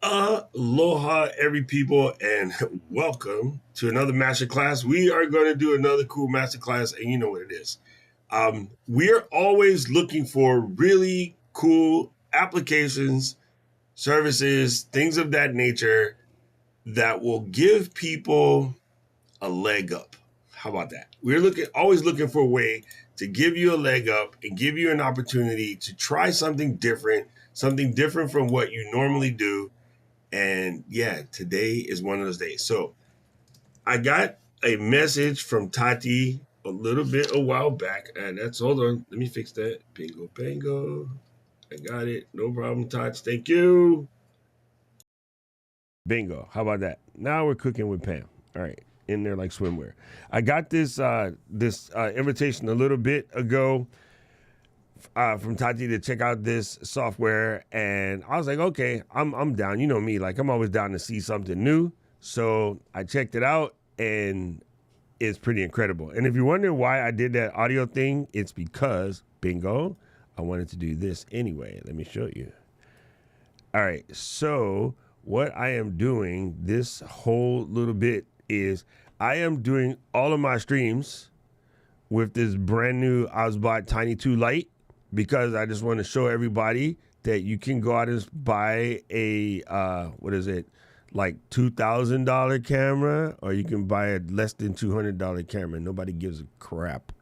Aloha, every people, and welcome to another masterclass. We are going to do another cool masterclass, and you know what it is. We're always looking for really cool applications, services, things of that nature that will give people a leg up. How about that? We're always looking for a way to give you a leg up and give you an opportunity to try something different from what you normally do. And yeah, today is one of those days. So I got a message from Tati a while back. And hold on, let me fix that. Bingo, bango. I got it. No problem, Tati. Thank you. Bingo. How about that? Now we're cooking with Pam. All right. In there like swimwear. I got this invitation a little bit ago from Tati to check out this software, and I was like, okay, I'm down. You know me, like I'm always down to see something new. So I checked it out, and it's pretty incredible. And if you're wondering why I did that audio thing, it's because, bingo, I wanted to do this anyway. Let me show you. All right, so what I am doing this whole little bit is I am doing all of my streams with this brand new Osbot Tiny 2 Lite, because I just want to show everybody that you can go out and buy a, like $2,000 camera, or you can buy a less than $200 camera. Nobody gives a crap.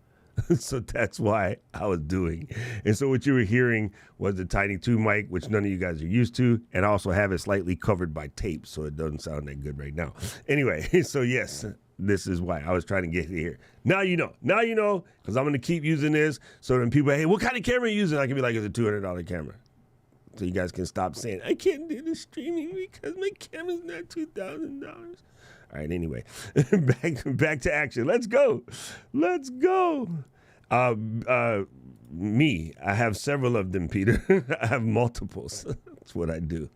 So that's why I was doing. And so what you were hearing was the Tiny 2 mic, which none of you guys are used to, and I also have it slightly covered by tape, so it doesn't sound that good right now. Anyway, so yes, this is why I was trying to get here. Now you know, because I'm going to keep using this, so then people, hey, what kind of camera are you using? I can be like, it's a $200 camera. So you guys can stop saying, I can't do the streaming because my camera's not $2,000. All right, anyway, back to action. Let's go. Me, I have several of them, Peter. I have multiples. That's what I do.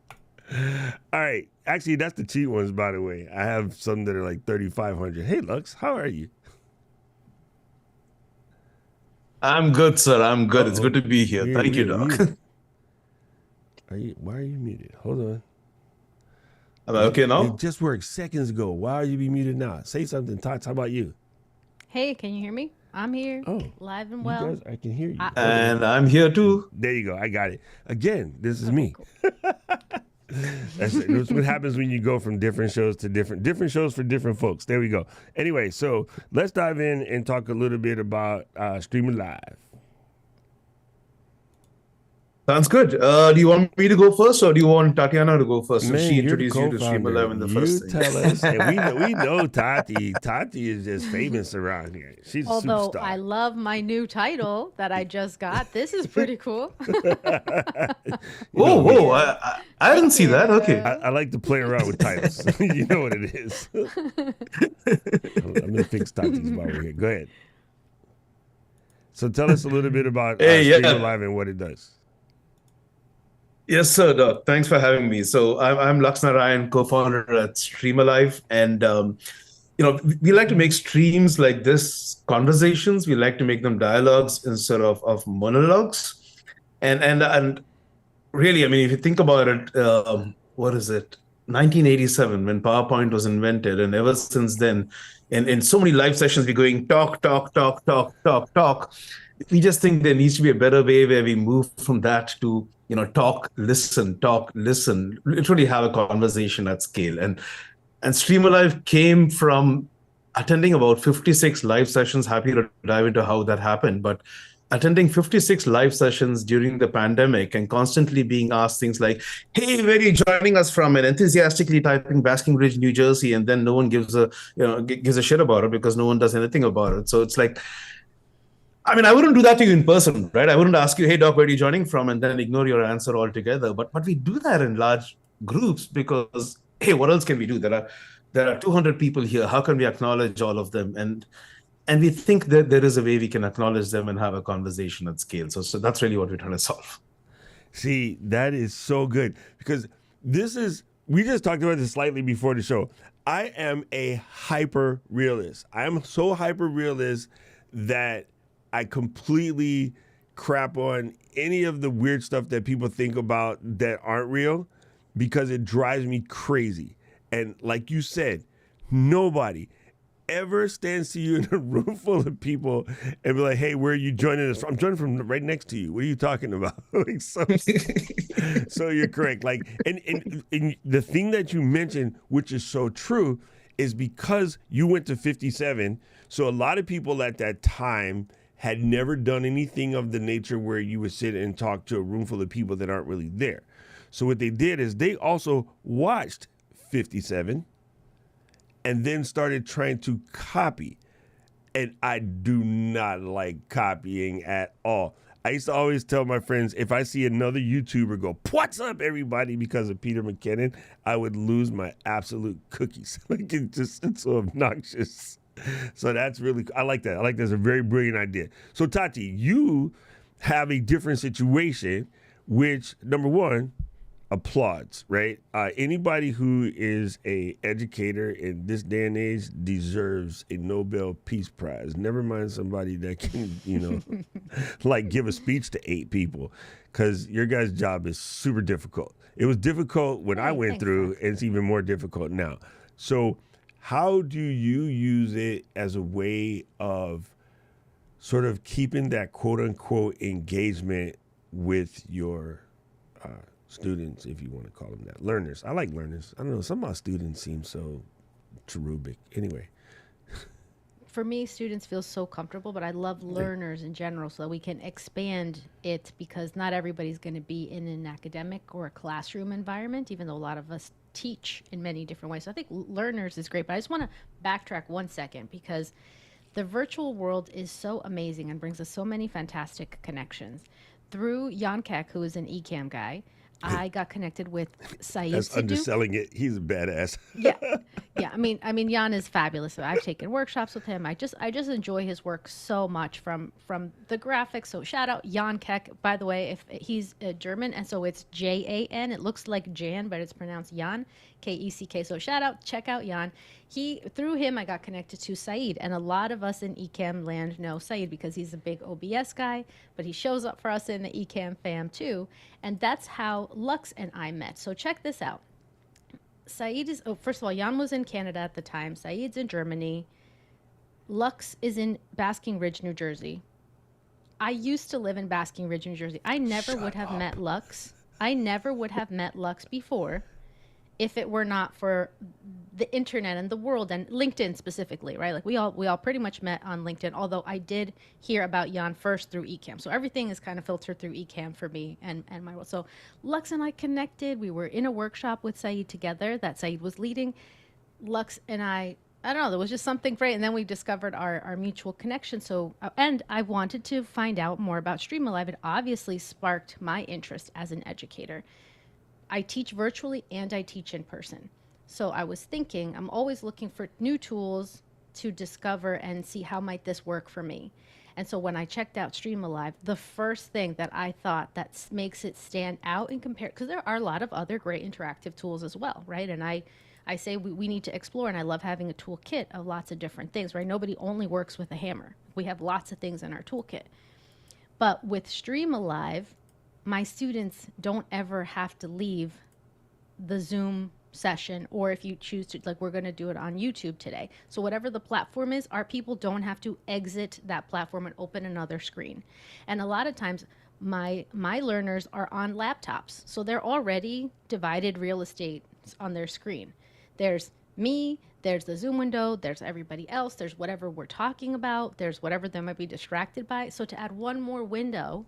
All right. Actually, that's the cheap ones, by the way. I have some that are like 3,500. Hey, Lux, how are you? I'm good, sir. I'm good. It's good to be here. Thank you, Doc. Why are you muted? Hold on. Am I okay now? It just worked seconds ago. Why are you be muted now? Say something, Tots. How about you? Hey, can you hear me? I'm here, live and well. You guys, I can hear you. And I'm here too. There you go. I got it. Again, this is me. Cool. That's what happens when you go from different shows to different shows for different folks. There we go. Anyway, so let's dive in and talk a little bit about StreamAlive. Sounds good. Do you want me to go first, or do you want Tatiana to go first? Man, she introduced you to StreamAlive in the first thing. You tell us. And we know Tati. Tati is just famous around here. She's a superstar. I love my new title that I just got. This is pretty cool. Whoa! I didn't see that. Okay. I like to play around with titles. You know what it is. I'm gonna fix Tati's while we're here. Go ahead. So tell us a little bit about StreamAlive and what it does. Yes, sir, Doc. Thanks for having me. So I'm Lux Narayan, co-founder at StreamAlive, and we like to make streams like this conversations. We like to make them dialogues instead of monologues, and really, I mean, if you think about it, what is it? 1987 when PowerPoint was invented, and ever since then, in so many live sessions, we're going talk. We just think there needs to be a better way where we move from that to talk, listen, literally have a conversation at scale. And StreamAlive came from attending about 56 live sessions. Happy to dive into how that happened, but attending 56 live sessions during the pandemic and constantly being asked things like, hey, where are you joining us from? And enthusiastically typing Basking Ridge, New Jersey, and then no one gives a shit about it because no one does anything about it. So it's like, I mean, I wouldn't do that to you in person, right? I wouldn't ask you, hey, Doc, where are you joining from? And then ignore your answer altogether. But we do that in large groups because, hey, what else can we do? There are 200 people here. How can we acknowledge all of them? And we think that there is a way we can acknowledge them and have a conversation at scale. So that's really what we're trying to solve. See, that is so good because we just talked about this slightly before the show. I am a hyper realist. I am so hyper realist that I completely crap on any of the weird stuff that people think about that aren't real because it drives me crazy. And like you said, nobody ever stands to you in a room full of people and be like, hey, where are you joining us from? I'm joining from right next to you. What are you talking about? Like, so you're correct. Like, and the thing that you mentioned, which is so true, is because you went to 57. So a lot of people at that time had never done anything of the nature where you would sit and talk to a room full of people that aren't really there. So what they did is they also watched 57 and then started trying to copy. And I do not like copying at all. I used to always tell my friends, if I see another YouTuber go, what's up, everybody, because of Peter McKinnon, I would lose my absolute cookies. Like, it's so obnoxious. So that's really, I like that. I like that's a very brilliant idea. So Tati, you have a different situation, which, number one, applauds, right? Anybody who is a educator in this day and age deserves a Nobel Peace Prize. Never mind somebody that can, like give a speech to 8 people, because your guys' job is super difficult. It was difficult when I went through, and it's even more difficult now. So how do you use it as a way of sort of keeping that quote unquote engagement with your students, if you want to call them that? Learners. I like learners. I don't know. Some of my students seem so cherubic. Anyway. For me, students feel so comfortable, but I love learners in general so that we can expand it, because not everybody's going to be in an academic or a classroom environment, even though a lot of us teach in many different ways. So I think learners is great, but I just want to backtrack 1 second, because the virtual world is so amazing and brings us so many fantastic connections. Through Jan Keck, who is an Ecamm guy, I got connected with Saeed. That's Sidhu. underselling it. He's a badass. Yeah. I mean, Jan is fabulous. I've taken workshops with him. I just enjoy his work so much, from the graphics. So shout out Jan Keck. By the way, if he's German, and so it's Jan. It looks like Jan, but it's pronounced Jan, Keck. So shout out, check out Jan. Through him, I got connected to Saeed, and a lot of us in Ecamm land know Saeed because he's a big OBS guy, but he shows up for us in the Ecamm Fam too, and that's how Lux and I met. So check this out. Saeed is, first of all, Jan was in Canada at the time. Saeed's in Germany. Lux is in Basking Ridge, New Jersey. I used to live in Basking Ridge, New Jersey. I never would have met Lux. I never would have met Lux before if it were not for the internet and the world and LinkedIn specifically, right? Like we all pretty much met on LinkedIn, although I did hear about Jan first through Ecamm. So everything is kind of filtered through Ecamm for me and my world. So Lux and I connected. We were in a workshop with Saeed together that Saeed was leading. Lux and I don't know, there was just something great. And then we discovered our mutual connection. So, and I wanted to find out more about StreamAlive. It obviously sparked my interest as an educator. I teach virtually and I teach in person. So I was thinking, I'm always looking for new tools to discover and see how might this work for me. And so when I checked out StreamAlive, the first thing that I thought that makes it stand out and compare, because there are a lot of other great interactive tools as well, right? And I say we need to explore, and I love having a toolkit of lots of different things, right? Nobody only works with a hammer. We have lots of things in our toolkit. But with StreamAlive, my students don't ever have to leave the Zoom session, or if you choose to, like we're going to do it on YouTube today. So whatever the platform is, our people don't have to exit that platform and open another screen. And a lot of times my learners are on laptops, so they're already divided real estate on their screen. There's me, there's the Zoom window, there's everybody else, there's whatever we're talking about, there's whatever they might be distracted by. So to add one more window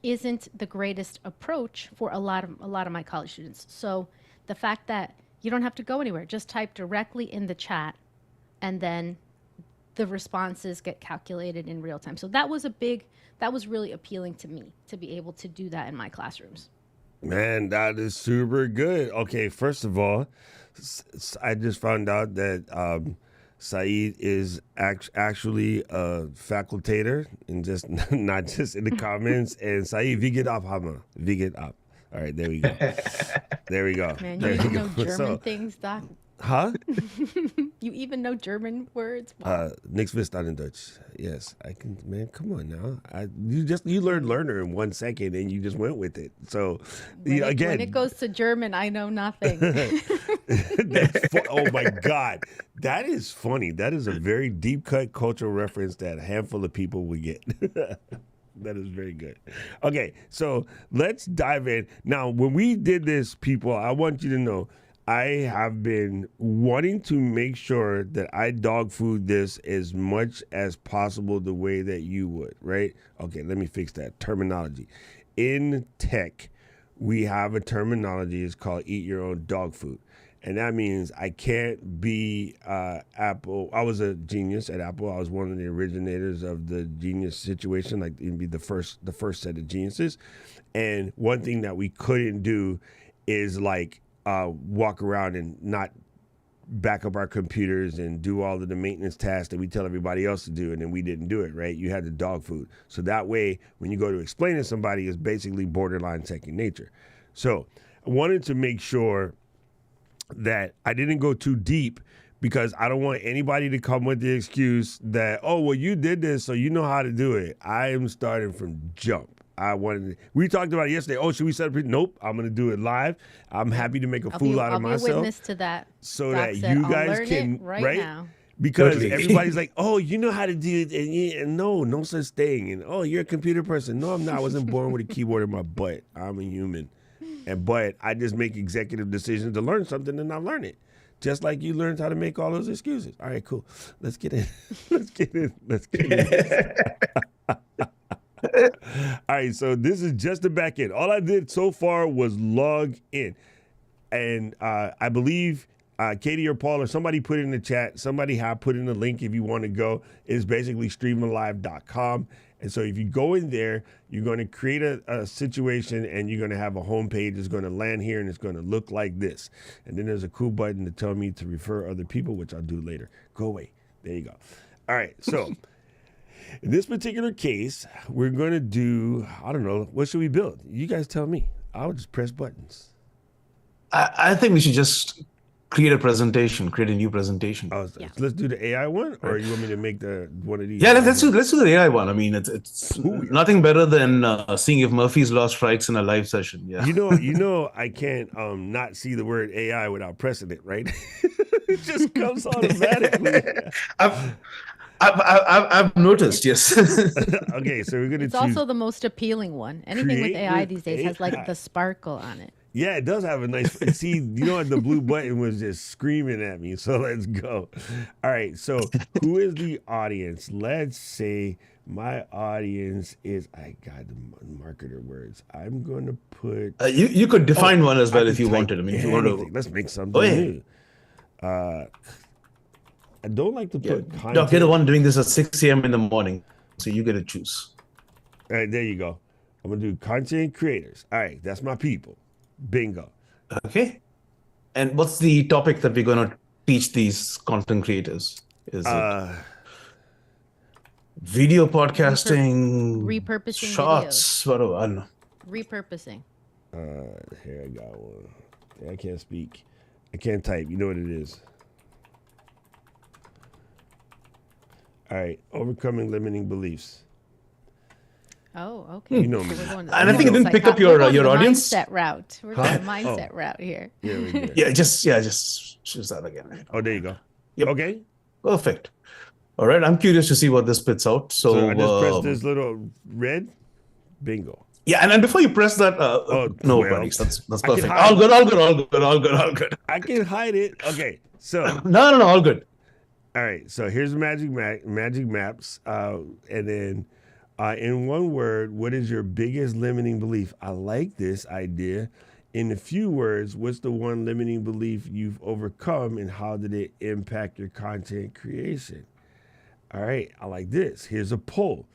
isn't the greatest approach for a lot of my college students. So the fact that you don't have to go anywhere, just type directly in the chat, and then the responses get calculated in real time. So that was really appealing to me, to be able to do that in my classrooms. Man, that is super good. Okay, first of all, I just found out that Saeed is actually a facultator, and just not just in the comments. And Saeed, wie geht ab, Hammer? Wie geht ab? All right, there we go. There we go. Man, there you know German so, things, Doc. Huh? You even know German words? Wow. Nichts verstanden Deutsch. Yes, I can. Man, come on now. You learned learner in 1 second and you just went with it. So When again, it goes to German, I know nothing. oh my God, that is funny. That is a very deep cut cultural reference that a handful of people would get. That is very good. Okay, so let's dive in. Now, when we did this, people, I want you to know I have been wanting to make sure that I dog food this as much as possible the way that you would, right? Okay, let me fix that terminology. In tech, we have a terminology. It's called eat your own dog food. And that means I can't be Apple. I was a genius at Apple. I was one of the originators of the genius situation, like it'd be the first set of geniuses. And one thing that we couldn't do is like walk around and not back up our computers and do all of the maintenance tasks that we tell everybody else to do, and then we didn't do it, right? You had the dog food. So that way, when you go to explain to somebody, it's basically borderline second nature. So I wanted to make sure that I didn't go too deep because I don't want anybody to come with the excuse that, oh, well, you did this, so you know how to do it. I am starting from jump. We talked about it yesterday. Oh, should we set up? Nope, I'm going to do it live. I'm happy to make a fool out of myself. I'll be a witness to that. So Doc that said, you I'll guys learn can, it right now. Because Totally. everybody's like, oh, you know how to do it. And no such thing. And oh, you're a computer person. No, I'm not. I wasn't born with a keyboard in my butt. I'm a human. But I just make executive decisions to learn something and I learn it. Just like you learned how to make all those excuses. All right, cool. Let's get in. Let's get in. All right, so this is just the back end. All I did so far was log in. And I believe Katie or Paul or somebody put it in the chat. Somebody have put in the link if you want to go. It's basically StreamAlive.com. And so if you go in there, you're going to create a situation and you're going to have a homepage. It's going to land here and it's going to look like this. And then there's a cool button to tell me to refer other people, which I'll do later. Go away. There you go. All right. So in this particular case, we're going to do, I don't know, what should we build? You guys tell me. I'll just press buttons. I think we should just create a new presentation. Oh, so let's do the AI one, or you want me to make one of these? Yeah, let's do the AI one. I mean, it's nothing better than seeing if Murphy's Law strikes in a live session. Yeah. You know, I can't not see the word AI without pressing it, right? It just comes automatically. I've noticed, yes. Okay, so we're gonna. It's also the most appealing one. Anything with AI these days has like the sparkle on it. Yeah, it does have a nice. See, you know what? The blue button was just screaming at me. So let's go. All right. So who is the audience? Let's say my audience is. I got the marketer words. I'm going to put. You could define one as well if you wanted. I mean, if you want to. Let's make something new. I don't like to put content. Doc, you're the one doing this at 6 a.m. in the morning, so you get to choose. All right, there you go. I'm gonna do content creators. All right, that's my people. Bingo. Okay. And what's the topic that we're going to teach these content creators? Is it video podcasting, repurposing shots, whatever? I don't know. Repurposing. Here I got one. I can't speak. I can't type. You know what it is. All right. Overcoming limiting beliefs. Oh, okay. You know me. And I think it didn't pick up your audience. Mindset route. We're going mindset route here. Yeah, we did. just choose that again. Oh, there you go. Yep. Okay. Perfect. All right. I'm curious to see what this spits out. So I just press this little red. Bingo. Yeah, and before you press that, no worries. That's perfect. All good. I can hide it. Okay. So no, all good. All right. So here's magic maps, and then. In one word, what is your biggest limiting belief? I like this idea. In a few words, what's the one limiting belief you've overcome and how did it impact your content creation? All right, I like this. Here's a poll.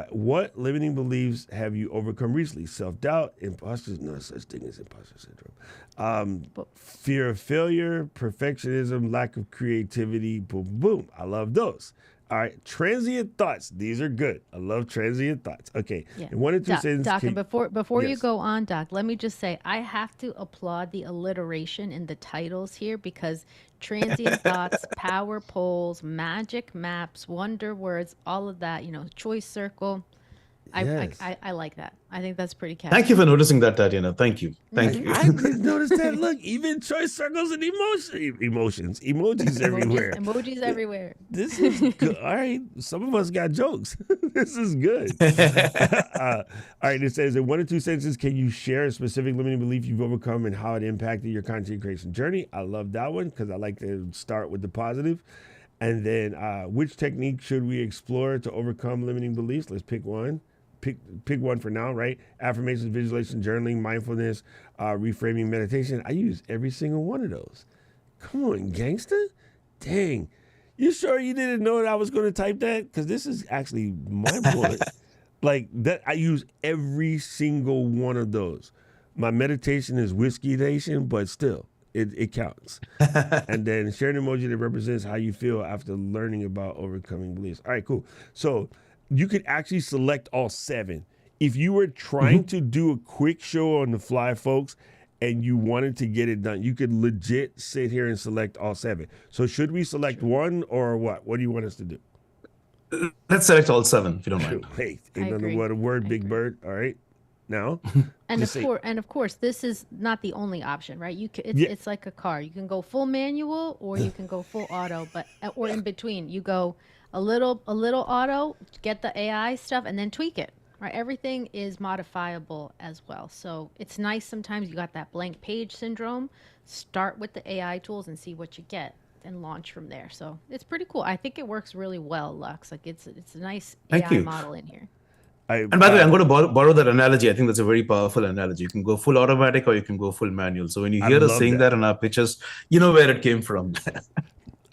What limiting beliefs have you overcome recently? Self-doubt, imposters, no such thing as imposter syndrome. Fear of failure, perfectionism, lack of creativity, boom, boom. I love those. All right, transient thoughts. These are good. I love transient thoughts. Okay, Yeah. in 1 or 2 sentences. Doc, and before you Yes. go on, Doc, let me just say I have to applaud the alliteration in the titles here because transient thoughts, power polls, magic maps, wonder words, all of that, choice circle. Yes. I like that. I think that's pretty catchy. Thank you for noticing that, Tatiana. Thank you. Thank you. I didn't notice that. Look, even choice circles and emojis everywhere. Emojis everywhere. This is good. All right, some of us got jokes. This is good. All right, it says in 1 or 2 sentences, can you share a specific limiting belief you've overcome and how it impacted your content creation journey? I love that one because I like to start with the positive. And then which technique should we explore to overcome limiting beliefs? Let's pick one. Pick one for now, right? Affirmations, visualization, journaling, mindfulness, reframing, meditation. I use every single one of those. Come on, gangster. Dang. You sure you didn't know that I was going to type that? Because this is actually mind-blowing. Like that, I use every single one of those. My meditation is whiskey nation, but still, it counts. And then share an emoji that represents how you feel after learning about overcoming beliefs. All right, cool. So you could actually select all 7. If you were trying to do a quick show on the fly, folks, and you wanted to get it done, you could legit sit here and select all 7. So should we select one or what? What do you want us to do? Let's select all 7, if you don't mind. Hey, I ain't agree. nothing but a word, I Big agree. Bird. All right. Now, And just say- of course, this is not the only option, right? Yeah. It's like a car. You can go full manual or you can go full auto, or in between, you go a little auto, get the AI stuff, and then tweak it. Right? Everything is modifiable as well. So it's nice sometimes you got that blank page syndrome. Start with the AI tools and see what you get, and launch from there. So it's pretty cool. I think it works really well, Lux. Like it's a nice Thank AI you. model in here. And by the way, I'm going to borrow that analogy. I think that's a very powerful analogy. You can go full automatic or you can go full manual. So when you I hear us love saying that. that in our pitches, you know where it came from.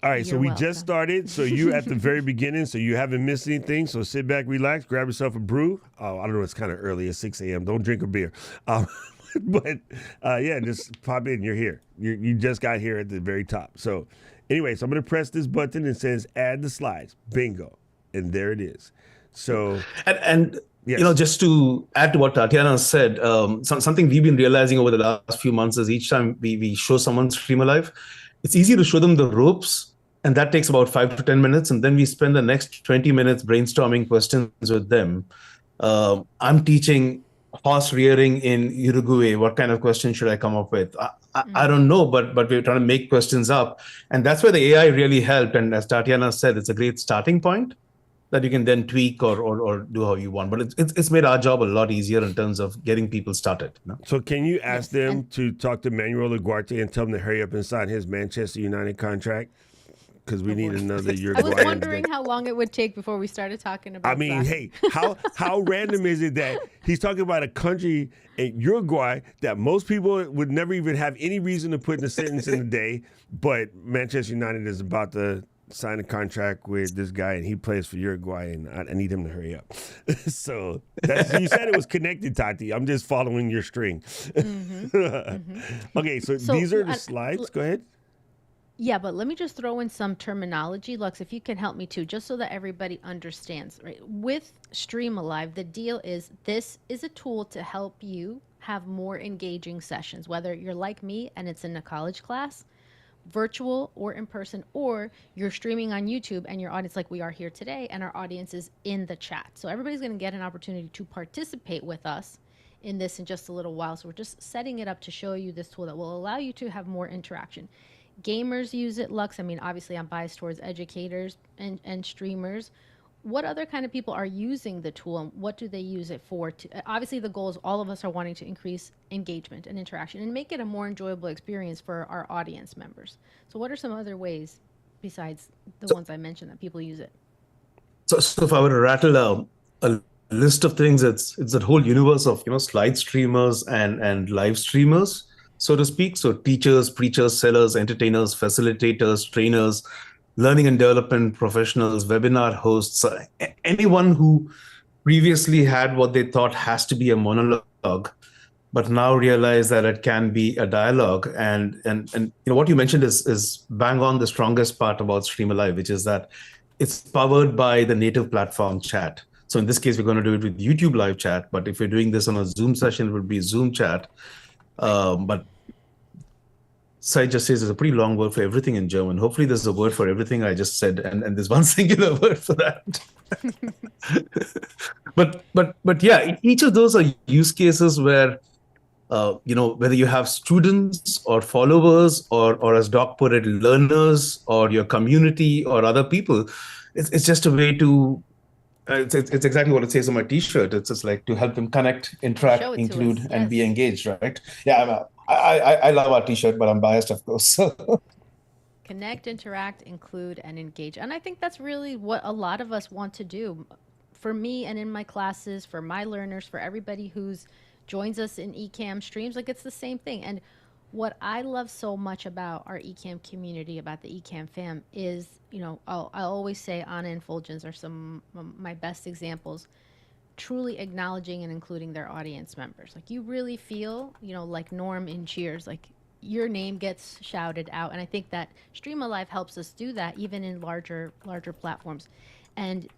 All right, so You're we welcome. just started. So you at the very beginning, so you haven't missed anything. So sit back, relax, grab yourself a brew. Oh, I don't know, it's kind of early at 6 a.m. Don't drink a beer. But yeah, just pop in. You're here. You just got here at the very top. So anyway, so I'm going to press this button. It says add the slides. Bingo. And there it is. So And Yes. just to add to what Tatiana said, something we've been realizing over the last few months is each time we show someone StreamAlive, it's easy to show them the ropes, and that takes about 5 to 10 minutes, and then we spend the next 20 minutes brainstorming questions with them. I'm teaching horse rearing in Uruguay. What kind of question should I come up with? I don't know, but we're trying to make questions up, and that's where the AI really helped. And as Tatiana said, it's a great starting point that you can then tweak or do how you want. But it's made our job a lot easier in terms of getting people started. So can you ask Yes, them and- to talk to Manuel Ugarte and tell them to hurry up and sign his Manchester United contract? Because we need another I was Uruguayan. wondering how long it would take before we started talking about I mean, soccer. hey, how random is it that he's talking about a country in Uruguay that most people would never even have any reason to put in a sentence in a day, but Manchester United is about to sign a contract with this guy and he plays for Uruguay and I need him to hurry up. So you said it was connected, Tati. I'm just following your string. Okay, so So, these are the slides. Go ahead. Yeah, but let me just throw in some terminology, Lux, if you can help me too, just so that everybody understands. Right? With StreamAlive, the deal is this is a tool to help you have more engaging sessions, whether you're like me and it's in a college class, virtual or in person, or you're streaming on YouTube and your audience, like we are here today, and our audience is in the chat. So everybody's going to get an opportunity to participate with us in this in just a little while. So we're just setting it up to show you this tool that will allow you to have more interaction. Gamers use it, Lux. I mean, obviously I'm biased towards educators and streamers. What other kind of people are using the tool and what do they use it for? Obviously the goal is all of us are wanting to increase engagement and interaction and make it a more enjoyable experience for our audience members. So what are some other ways besides the ones I mentioned that people use it? So if I were to rattle a list of things, it's that whole universe of slide streamers and live streamers, so to speak. So teachers, preachers, sellers, entertainers, facilitators, trainers, learning and development professionals, webinar hosts, anyone who previously had what they thought has to be a monologue, but now realize that it can be a dialogue. And what you mentioned is bang on the strongest part about StreamAlive, which is that it's powered by the native platform chat. So in this case, we're going to do it with YouTube live chat. But if we're doing this on a Zoom session, it would be Zoom chat. But Sai just says there's a pretty long word for everything in German. Hopefully there's a word for everything I just said, and there's one singular word for that. but yeah, each of those are use cases where whether you have students or followers or as Doc put it, learners or your community or other people, it's just a way to. It's exactly what it says on my T-shirt. It's just like to help them connect, interact, include, and be engaged, right? Yeah, I love our T-shirt, but I'm biased, of course. Connect, interact, include, and engage. And I think that's really what a lot of us want to do. For me and in my classes, for my learners, for everybody who's joins us in Ecamm streams, like it's the same thing. And what I love so much about our Ecamm community, about the Ecamm fam, is, I'll always say Anna and Fulgens are some of my best examples, truly acknowledging and including their audience members. Like you really feel, like Norm in Cheers, like your name gets shouted out. And I think that StreamAlive helps us do that even in larger platforms. And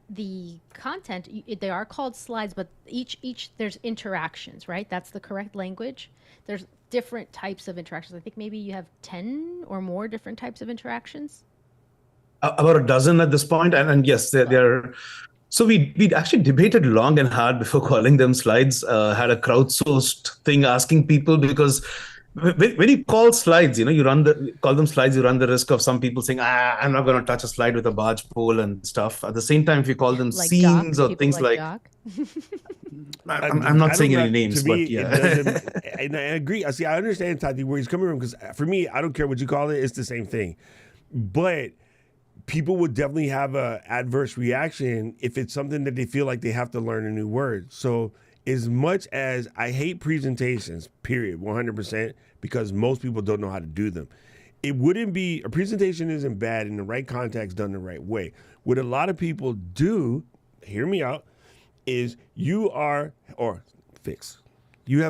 the content, they are called slides, but each there's interactions, right? That's the correct language. There's different types of interactions. I think maybe you have 10 or more different types of interactions. About a dozen at this point, and yes, they're. So we actually debated long and hard before calling them slides. Had a crowdsourced thing asking people, because when you call slides, you call them slides, you run the risk of some people saying, I'm not going to touch a slide with a barge pole and stuff. At the same time, if you call them like scenes or things like I'm not saying any names, but yeah. And I agree. I understand, Tati, where he's coming from, because for me, I don't care what you call it. It's the same thing. But people would definitely have an adverse reaction if it's something that they feel like they have to learn a new word. So as much as I hate presentations, period, 100%, because most people don't know how to do them, it wouldn't be, a presentation isn't bad in the right context, done the right way. What a lot of people do, hear me out, is you have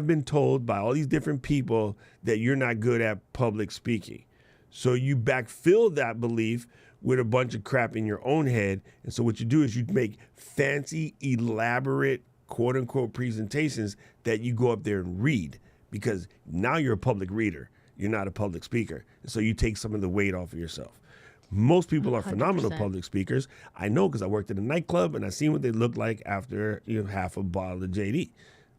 been told by all these different people that you're not good at public speaking. So you backfill that belief with a bunch of crap in your own head. And so what you do is you make fancy, elaborate, quote unquote presentations that you go up there and read, because now you're a public reader. You're not a public speaker. So you take some of the weight off of yourself. Most people are 100%. Phenomenal public speakers. I know, because I worked at a nightclub and I seen what they look like after half a bottle of JD,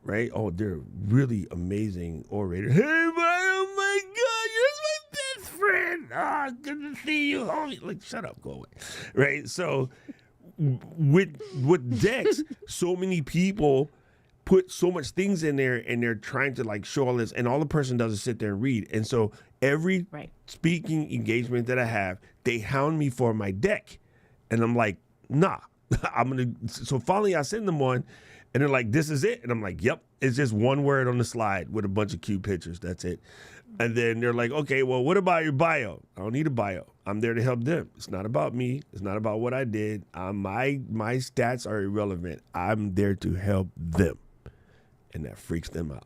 right? Oh, they're really amazing orators. Hey, oh my God, you're my best friend. Ah, good to see you, homie. Like, shut up, go away, right? So with decks, so many people put so much things in there and they're trying to like show all this, and all the person does is sit there and read. And so every speaking engagement that I have, they hound me for my deck. And I'm like, nah, so finally I send them one and they're like, this is it. And I'm like, yep, it's just one word on the slide with a bunch of cute pictures. That's it. And then they're like, okay, well, what about your bio? I don't need a bio. I'm there to help them. It's not about me. It's not about what I did. My stats are irrelevant. I'm there to help them. And that freaks them out,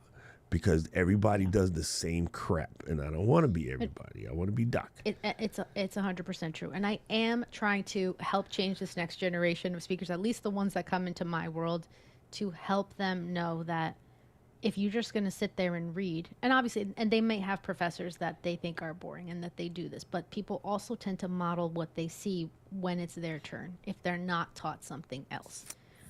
because everybody does the same crap. And I don't want to be everybody. I want to be Doc. It's 100% true. And I am trying to help change this next generation of speakers, at least the ones that come into my world, to help them know that if you're just going to sit there and read, and obviously, and they may have professors that they think are boring and that they do this, but people also tend to model what they see when it's their turn, if they're not taught something else.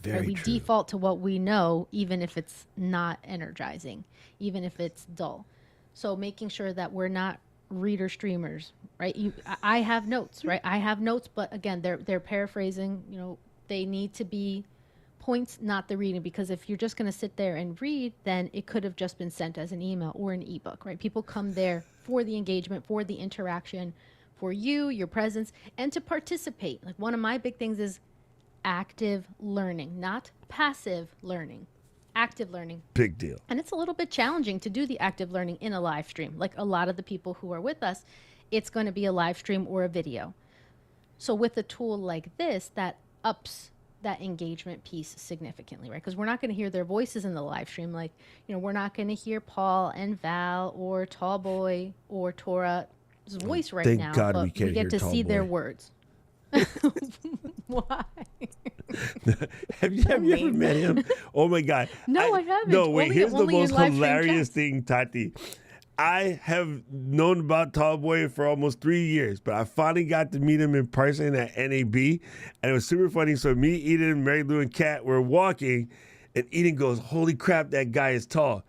Right? We default to what we know, even if it's not energizing, even if it's dull. So making sure that we're not reader streamers, right? I have notes, right? I have notes, but again, they're paraphrasing. They need to be points, not the reading, because if you're just going to sit there and read, then it could have just been sent as an email or an ebook, right? People come there for the engagement, for the interaction, for you, your presence, and to participate. Like, one of my big things is active learning, not passive learning. Active learning. Big deal. And it's a little bit challenging to do the active learning in a live stream. Like a lot of the people who are with us, it's going to be a live stream or a video. So with a tool like this, that ups that engagement piece significantly, right? Because we're not going to hear their voices in the live stream. Like, we're not going to hear Paul and Val or Tallboy or Tora's voice right now. Thank God but we can't we get hear to see Tallboy. their words. Why? Have you ever met him? Oh my God. No, I haven't. No, wait, here's the only in most live stream hilarious chats. thing, Tati. I have known about Tall Boy for almost 3 years, but I finally got to meet him in person at NAB, and it was super funny. So me, Eden, Mary Lou, and Kat were walking, and Eden goes, "Holy crap, that guy is tall."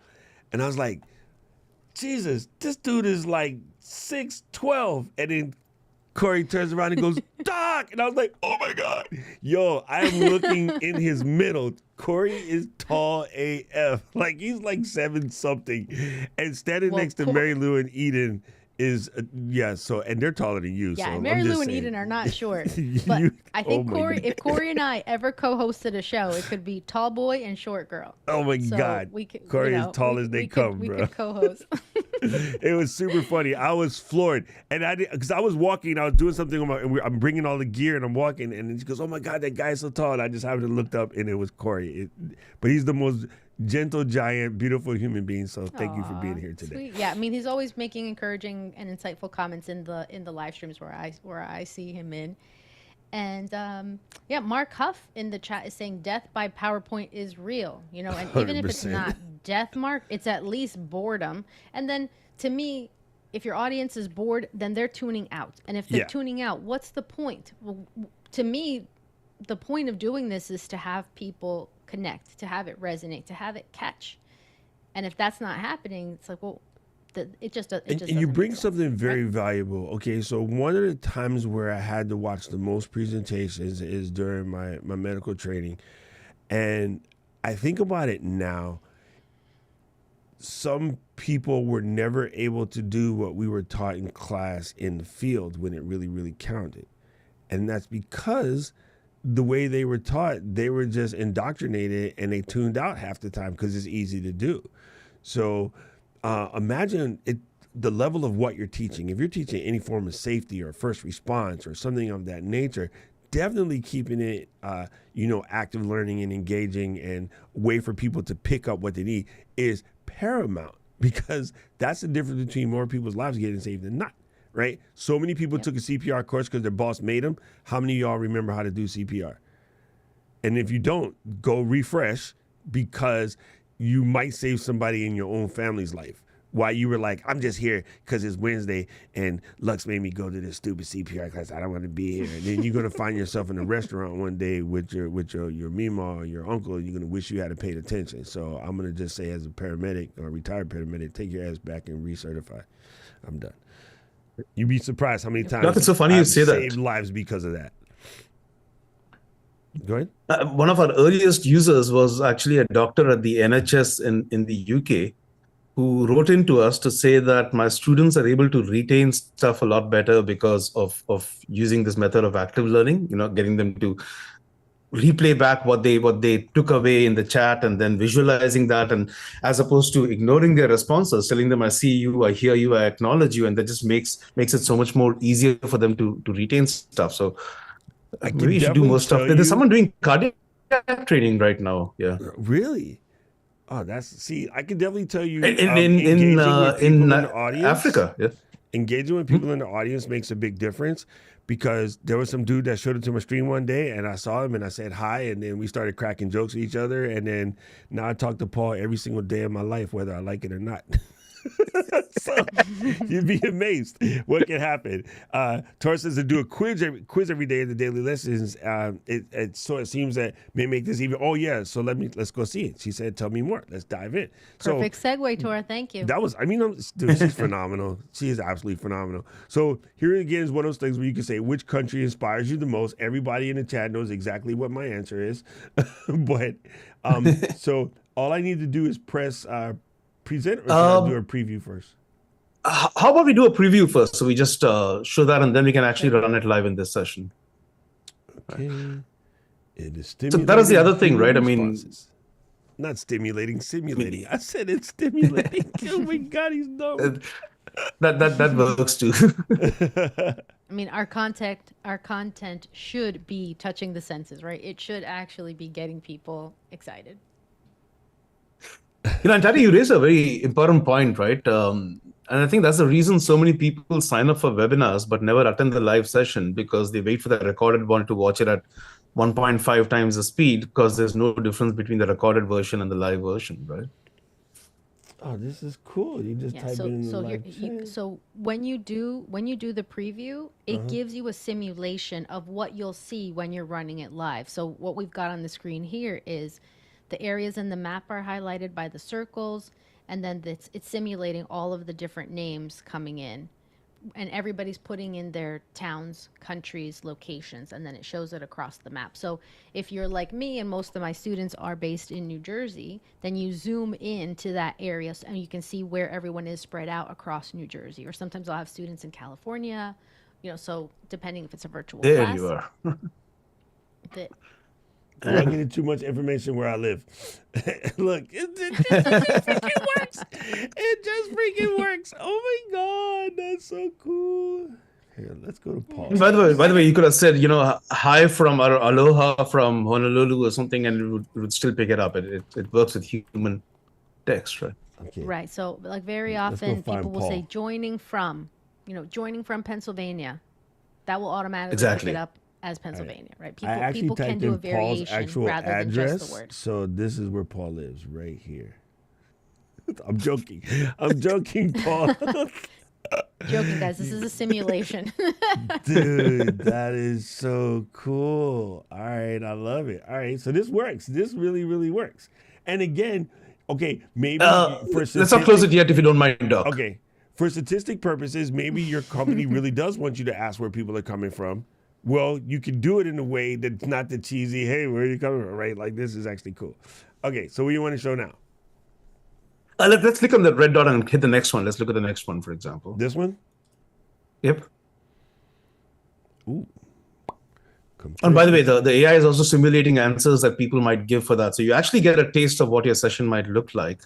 And I was like, Jesus, this dude is like 6'12". And then Corey turns around and goes, "Doc!" And I was like, oh my God. Yo, I'm looking in his middle. Corey is tall AF. Like, he's like 7 something. And standing next to Mary Lou and Eden is, and they're taller than you. Yeah, so Mary I'm just Lou and saying. Eden are not short. But I think if Corey and I ever co-hosted a show, it could be Tall Boy and Short Girl. Oh my So God. we could, Corey is tall as they come, we bro. could co-host. It was super funny. I was floored, and because I was walking, I was doing something on I'm bringing all the gear, and I'm walking, and she goes, "Oh my God, that guy's so tall!" And I just happened to look up, and it was Corey. But he's the most gentle, giant, beautiful human being. So thank you for being here today. Sweet. Yeah, I mean, he's always making encouraging and insightful comments in the live streams where I see him in. And Mark Huff in the chat is saying death by PowerPoint is real, and even if it's 100%. not death, Mark, it's at least boredom. And then to me, if your audience is bored, then they're tuning out. And if they're tuning out, what's the point? Well, to me, the point of doing this is to have people connect, to have it resonate, to have it catch. And if that's not happening, it's like, well, it just And you bring something very valuable. Okay, so one of the times where I had to watch the most presentations is during my medical training. And I think about it now, some people were never able to do what we were taught in class in the field when it really, really counted. And that's because the way they were taught, they were just indoctrinated and they tuned out half the time because it's easy to do. So imagine the level of what you're teaching. If you're teaching any form of safety or first response or something of that nature, definitely keeping it, active learning and engaging and a way for people to pick up what they need is paramount, because that's the difference between more people's lives getting saved than not, right? So many people took a CPR course because their boss made them. How many of y'all remember how to do CPR? And if you don't, go refresh, because you might save somebody in your own family's life. Why you were like, I'm just here because it's Wednesday and Lux made me go to this stupid CPR class. I don't want to be here. And then you're gonna find yourself in a restaurant one day with your mima or your uncle, and you're gonna wish you had paid attention. So I'm gonna just say, as a paramedic or retired paramedic, take your ass back and recertify. I'm done. You'd be surprised how many times It's so funny you say that. saved lives because of that. Go ahead. One of our earliest users was actually a doctor at the NHS in the UK, who wrote into us to say that my students are able to retain stuff a lot better because of using this method of active learning, getting them to replay back what they took away in the chat and then visualizing that, and as opposed to ignoring their responses, telling them, I see you, I hear you, I acknowledge you, and that just makes it so much more easier for them to retain stuff. So maybe you should do more stuff. There's someone doing cardiac training right now. Yeah. Really? Oh, I can definitely tell you in audience, Africa. Yeah. Engaging with people in the audience makes a big difference, because there was some dude that showed up to my stream one day and I saw him and I said hi, and then we started cracking jokes with each other, and then now I talk to Paul every single day of my life, whether I like it or not. So you'd be amazed what can happen. Tor says to do a quiz every day in the daily lessons. It seems that may make this even. Oh yeah, so let's go see it. She said, "Tell me more. Let's dive in." Perfect segue, Tor. Thank you. That was. Dude, she's phenomenal. She is absolutely phenomenal. So here again is one of those things where you can say which country inspires you the most. Everybody in the chat knows exactly what my answer is, but so all I need to do is press. Present, or should I do a preview first? How about we do a preview first? So we just show that, and then we can actually run it live in this session. Okay. It is so that is the other thing, right? Not stimulating, simulating. I said it's stimulating. Oh my God, he's dumb. That works too. Our content should be touching the senses, right? It should actually be getting people excited. And Tati, you raised a very important point, right? And I think that's the reason so many people sign up for webinars but never attend the live session, because they wait for the recorded one to watch it at 1.5 times the speed, because there's no difference between the recorded version and the live version, right? Oh, this is cool. You just Yeah, type it in the live chat. so when you do the preview, it gives you a simulation of what you'll see when you're running it live. So what we've got on the screen here is the areas in the map are highlighted by the circles, and then it's simulating all of the different names coming in, and everybody's putting in their towns, countries, locations, and then it shows it across the map. So if you're like me and most of my students are based in New Jersey, then you zoom into that area and you can see where everyone is spread out across New Jersey. Or sometimes I'll have students in California, so depending if it's a virtual There class. you are. I'm not getting too much information where I live. Look, it just freaking works. It just freaking works. Oh my God, that's so cool. Here, let's go to Paul. By the way, you could have said, hi from or aloha from Honolulu or something, and it would still pick it up. It works with human text, right? Okay. Right. So like very Let's go often find people will say Paul. joining from Pennsylvania. That will automatically Exactly. pick it up as Pennsylvania, right? I actually People can typed do a in Paul's variation actual rather than just the address, word. so this is where Paul lives, right here. I'm joking. I'm joking, Paul. Joking, guys. This is a simulation. Dude, that is so cool. All right, I love it. All right, so this works. This really, really works. And again, okay, maybe Let's not close it yet if you don't mind, Doc. Okay, for statistic purposes, maybe your company really does want you to ask where people are coming from. Well, you can do it in a way that's not the cheesy, hey, where are you coming from, right? Like, this is actually cool. Okay, so what do you want to show now? Let's click on the red dot and hit the next one. Let's look at the next one, for example. This one? Yep. Ooh. And by the way, the AI is also simulating answers that people might give for that. So you actually get a taste of what your session might look like.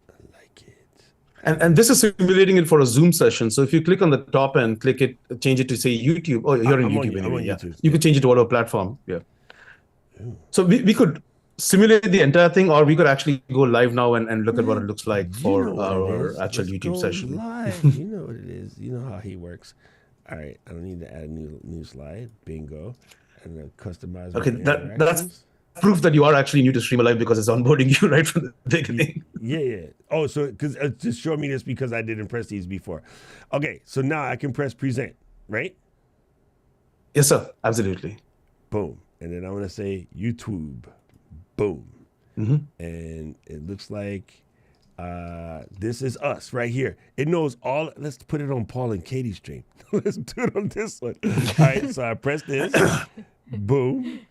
I like it. And this is simulating it for a Zoom session. So if you click on the top and click it, change it to say YouTube. Oh, you're on YouTube anyway. on Yeah. YouTube. You could change it to whatever platform. Yeah. So we could simulate the entire thing, or we could actually go live now and look at what it looks like for our actual YouTube session. Live. You know what it is. You know how he works. All right, I don't need to add a new slide. Bingo. And then customize. Okay, that's proof that you are actually new to StreamAlive, because it's onboarding you right from the beginning. Yeah. Oh, so because just show me this because I didn't press these before. Okay, so now I can press present, right? Yes, sir. Absolutely. Boom. And then I'm going to say YouTube. Boom. Mm-hmm. And it looks like this is us right here. It knows all. Let's put it on Paul and Katie's stream. Let's do it on this one. All right, so I press this. Boom.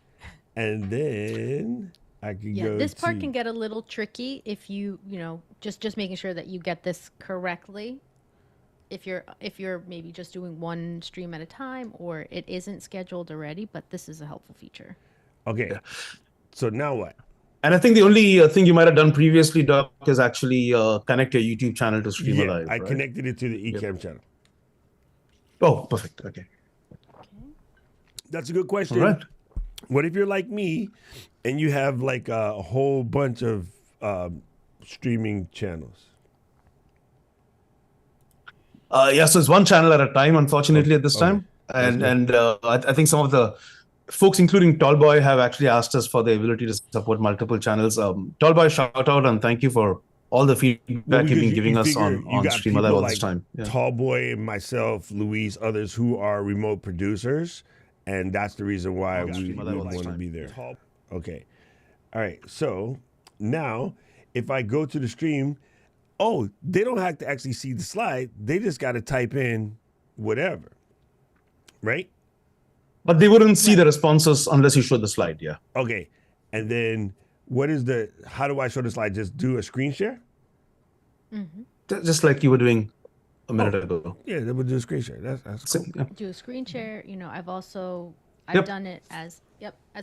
And then I can go This part to, can get a little tricky if you just making sure that you get this correctly. If you're maybe just doing one stream at a time, or it isn't scheduled already, but this is a helpful feature. Okay. So now what? And I think the only thing you might have done previously, Doc, is actually connect your YouTube channel to StreamAlive. I right? connected it to the Ecamm channel. Oh, perfect. Okay. That's a good question. All right. What if you're like me and you have like a whole bunch of streaming channels? So it's one channel at a time, unfortunately, at this time. And I think some of the folks, including Tallboy, have actually asked us for the ability to support multiple channels. Tallboy, shout out and thank you for all the feedback you've been giving us on StreamAlive all this time. Yeah. Tallboy, myself, Luis, others who are remote producers, and that's the reason why we want to be there. Okay. All right. So now, if I go to the stream, they don't have to actually see the slide. They just got to type in whatever, right? But they wouldn't see the responses unless you show the slide, yeah. Okay. And then how do I show the slide? Just do a screen share? Mm-hmm. Just like you were doing a minute ago. Yeah, they would do a screen share. That's cool. Yeah. Do a screen share. I've done it as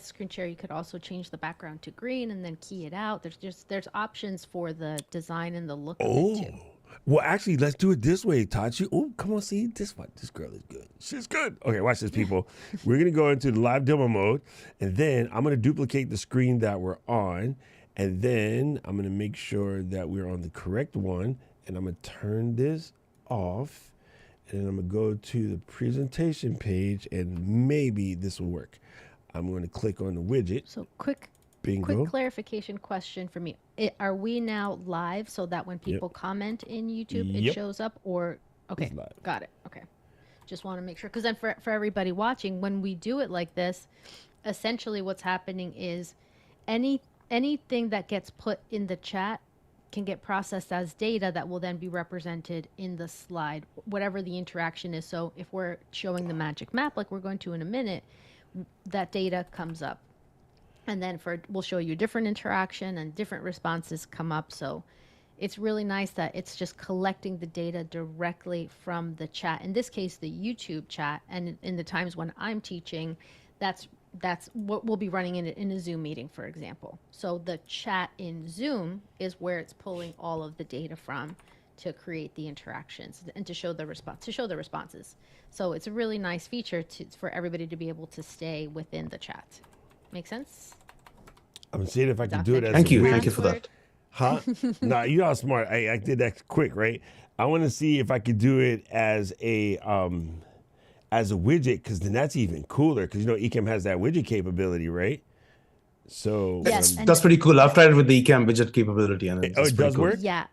screen share. You could also change the background to green and then key it out. There's options for the design and the look of it too. Well, actually, let's do it this way, Tachi. Oh, come on, see this one. This girl is good. She's good. Okay, watch this, people. We're gonna go into the live demo mode, and then I'm gonna duplicate the screen that we're on, and then I'm gonna make sure that we're on the correct one, and I'm gonna turn this off, and then I'm going to go to the presentation page, and maybe this will work. I'm going to click on the widget. So quick clarification question for me. Are we now live so that when people comment in YouTube, it shows up? Or okay, got it. Okay. Just want to make sure. Because then for everybody watching, when we do it like this, essentially what's happening is anything that gets put in the chat can get processed as data that will then be represented in the slide, whatever the interaction is. So if we're showing the magic map like we're going to in a minute, that data comes up. And then we'll show you different interaction and different responses come up. So it's really nice that it's just collecting the data directly from the chat. In this case, the YouTube chat. And in the times when I'm teaching, that's what we'll be running in a Zoom meeting, for example. So the chat in Zoom is where it's pulling all of the data from to create the interactions and to show the responses. So it's a really nice feature for everybody to be able to stay within the chat. Make sense? I'm seeing if I can do it as Thank you for widget. that. Huh? Nah, you are smart. I did that quick, right? I want to see if I could do it as a widget, because then that's even cooler. Because Ecamm has that widget capability, right? So yes, that's pretty cool. I've tried it with the Ecamm widget capability, and it does work. Yeah.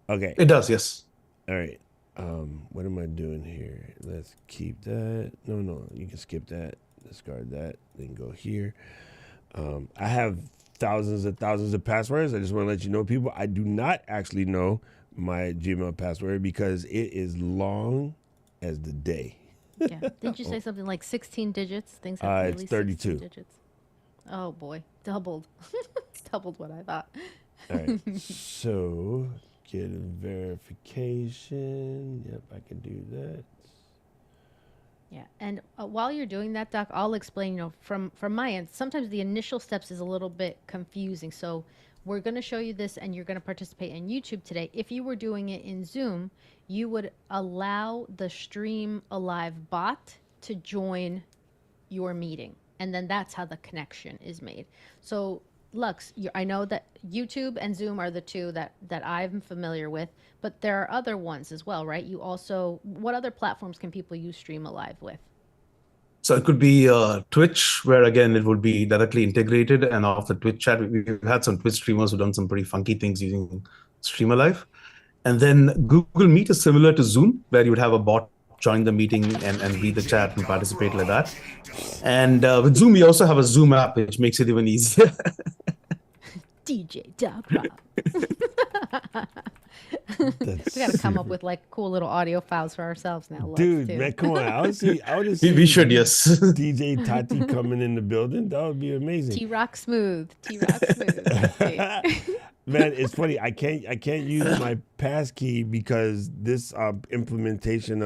Okay. It does. Yes. All right. What am I doing here? Let's keep that. No, you can skip that. Discard that. Then go here. I have thousands and thousands of passwords. I just want to let you know, people, I do not actually know my Gmail password because it is long as the day. Yeah. Didn't you say something like 16 digits? Things have to be at It's least 32 16 digits. Oh boy, doubled. Doubled what I thought. All right. So get a verification. Yep, I can do that. Yeah, and while you're doing that, Doc, I'll explain, from my end, sometimes the initial steps is a little bit confusing. So we're going to show you this, and you're going to participate in YouTube today. If you were doing it in Zoom, you would allow the StreamAlive bot to join your meeting, and then that's how the connection is made. So Lux, I know that YouTube and Zoom are the two that I'm familiar with, but there are other ones as well, right? What other platforms can people use StreamAlive with? So it could be Twitch, where again it would be directly integrated, and off the Twitch chat, we've had some Twitch streamers who've done some pretty funky things using StreamAlive. And then Google Meet is similar to Zoom, where you would have a bot join the meeting and read the chat and participate like that. And with Zoom, we also have a Zoom app, which makes it even easier. DJ Doc Rob. We got to come up with cool little audio files for ourselves now. Dude, man, come on. I would see we should, yes. DJ Tati coming in the building. That would be amazing. T-Rock Smooth. Let's see. Man, it's funny. I can't use my passkey because this implementation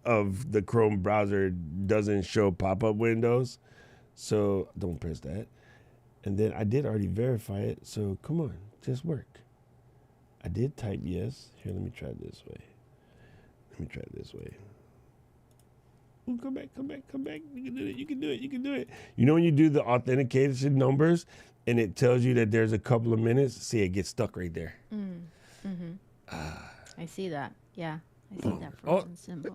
of the Chrome browser doesn't show pop-up windows. So don't press that. And then I did already verify it. So come on, just work. I did type yes. Here, let me try it this way. Ooh, come back. You can do it. You know when you do the authentication numbers and it tells you that there's a couple of minutes? See, it gets stuck right there. I see that. Yeah. I see that frozen symbol.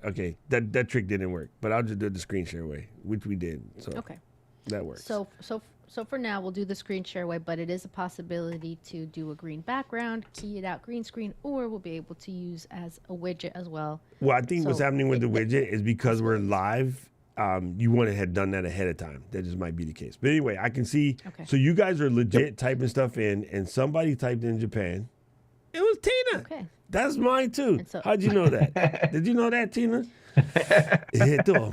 Okay. That trick didn't work, but I'll just do it the screen share way, which we did. So okay. That works. So for now, we'll do the screen share way, but it is a possibility to do a green background, key it out green screen, or we'll be able to use as a widget as well. Well, I think what's happening with the widget is because we're live, you want to have done that ahead of time. That just might be the case. But anyway, I can see. Okay. So you guys are legit typing stuff in, and somebody typed in Japan. It was Tina. Okay. That's mine too. How'd you know that? Did you know that, Tina?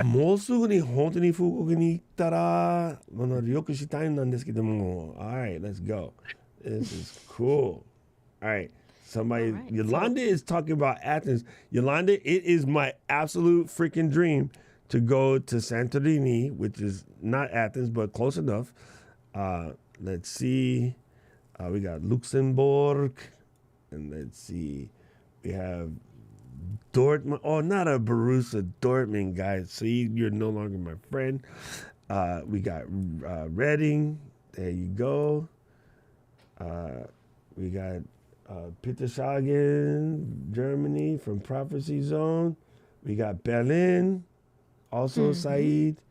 もうすぐに本当に福岡に行ったらよくしたいんですけども All right, let's go. This is cool. All right. Yolanda is talking about Athens. Yolanda, it is my absolute freaking dream to go to Santorini, which is not Athens, but close enough. Let's see. We got Luxembourg. And let's see. We have Dortmund. Oh, not a Borussia Dortmund, guys. See, you're no longer my friend. We got Reading. There you go. We got Peter Schagen, Germany from Prophecy Zone. We got Berlin, also Saeed.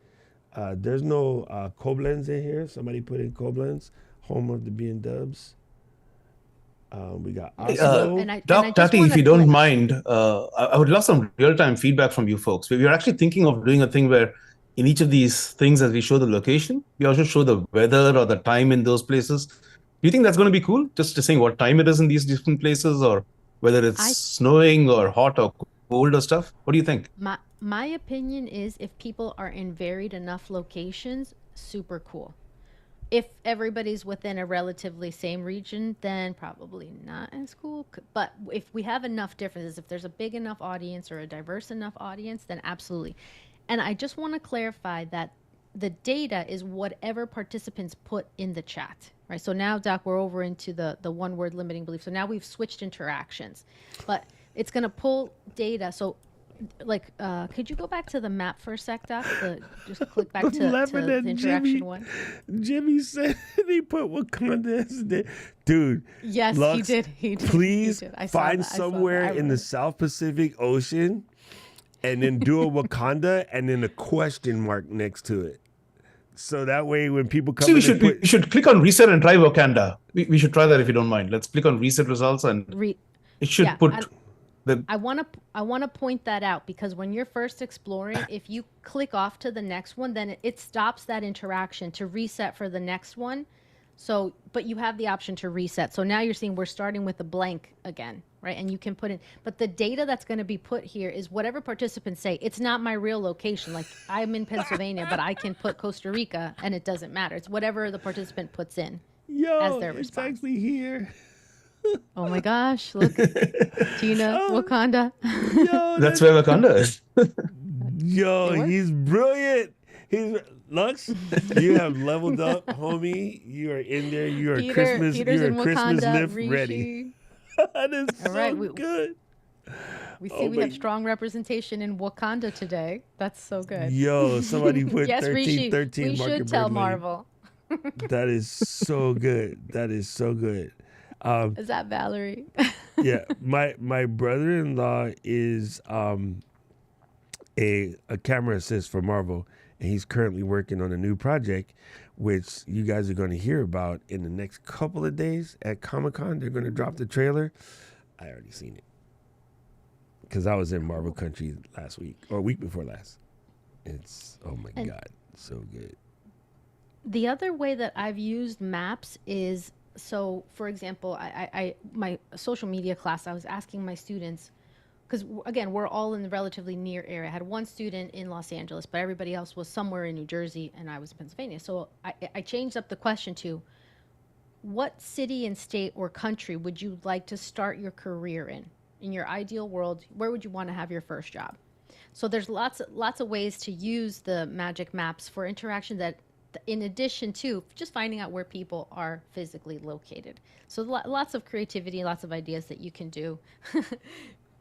There's no Koblenz in here. Somebody put in Koblenz, home of the B&Dubs. We got Oslo. Doc, Tati, if you don't mind, I would love some real-time feedback from you folks. We're actually thinking of doing a thing where in each of these things, as we show the location, we also show the weather or the time in those places. Do you think that's going to be cool? Just to saying what time it is in these different places, or whether it's snowing or hot or cold or stuff? What do you think? My opinion is if people are in varied enough locations, super cool. If everybody's within a relatively same region, then probably not as cool. But if we have enough differences, if there's a big enough audience or a diverse enough audience, then absolutely. And I just want to clarify that the data is whatever participants put in the chat, right? So now, Doc, we're over into the one-word limiting belief. So now we've switched interactions, but it's going to pull data. So like, could you go back to the map for a sec, Doc? Just click back to the interaction one. Jimmy said he put Wakanda as the dude. Yes, Lux, he did. Please he did. find somewhere in the South Pacific Ocean and then do a Wakanda and then a question mark next to it. So that way when people come we should click on reset and try Wakanda. We should try that if you don't mind. Let's click on reset results and it should put... I want to point that out because when you're first exploring, if you click off to the next one, then it stops that interaction to reset for the next one. So, but you have the option to reset. So now you're seeing we're starting with a blank again, right? And you can put in, but the data that's going to be put here is whatever participants say. It's not my real location. Like I'm in Pennsylvania, but I can put Costa Rica and it doesn't matter. It's whatever the participant puts in as their response. It's actually here. Oh my gosh, look. Tina, Wakanda. Yo, that's where Wakanda is. Yo, he's brilliant. He's Lux, you have leveled up, homie. You are in there. You are Christmas. You are Christmas lift ready. That is so good. We see we have strong representation in Wakanda today. That's so good. Yo, somebody put 1313. We should tell Marvel. That is so good. That is so good. Is that Valerie? Yeah, my brother-in-law is a camera assist for Marvel, and he's currently working on a new project, which you guys are going to hear about in the next couple of days at Comic-Con. They're going to drop the trailer. I already seen it because I was in Marvel country last week or week before last. It's oh my god, so good. The other way that I've used maps is. So, for example, my social media class, I was asking my students, because again, we're all in the relatively near area. I had one student in Los Angeles, but everybody else was somewhere in New Jersey, and I was in Pennsylvania. So I changed up the question to, what city and state or country would you like to start your career in? In your ideal world, where would you want to have your first job? So there's lots of ways to use the magic maps for interaction that, in addition to just finding out where people are physically located. So lots of creativity, lots of ideas that you can do.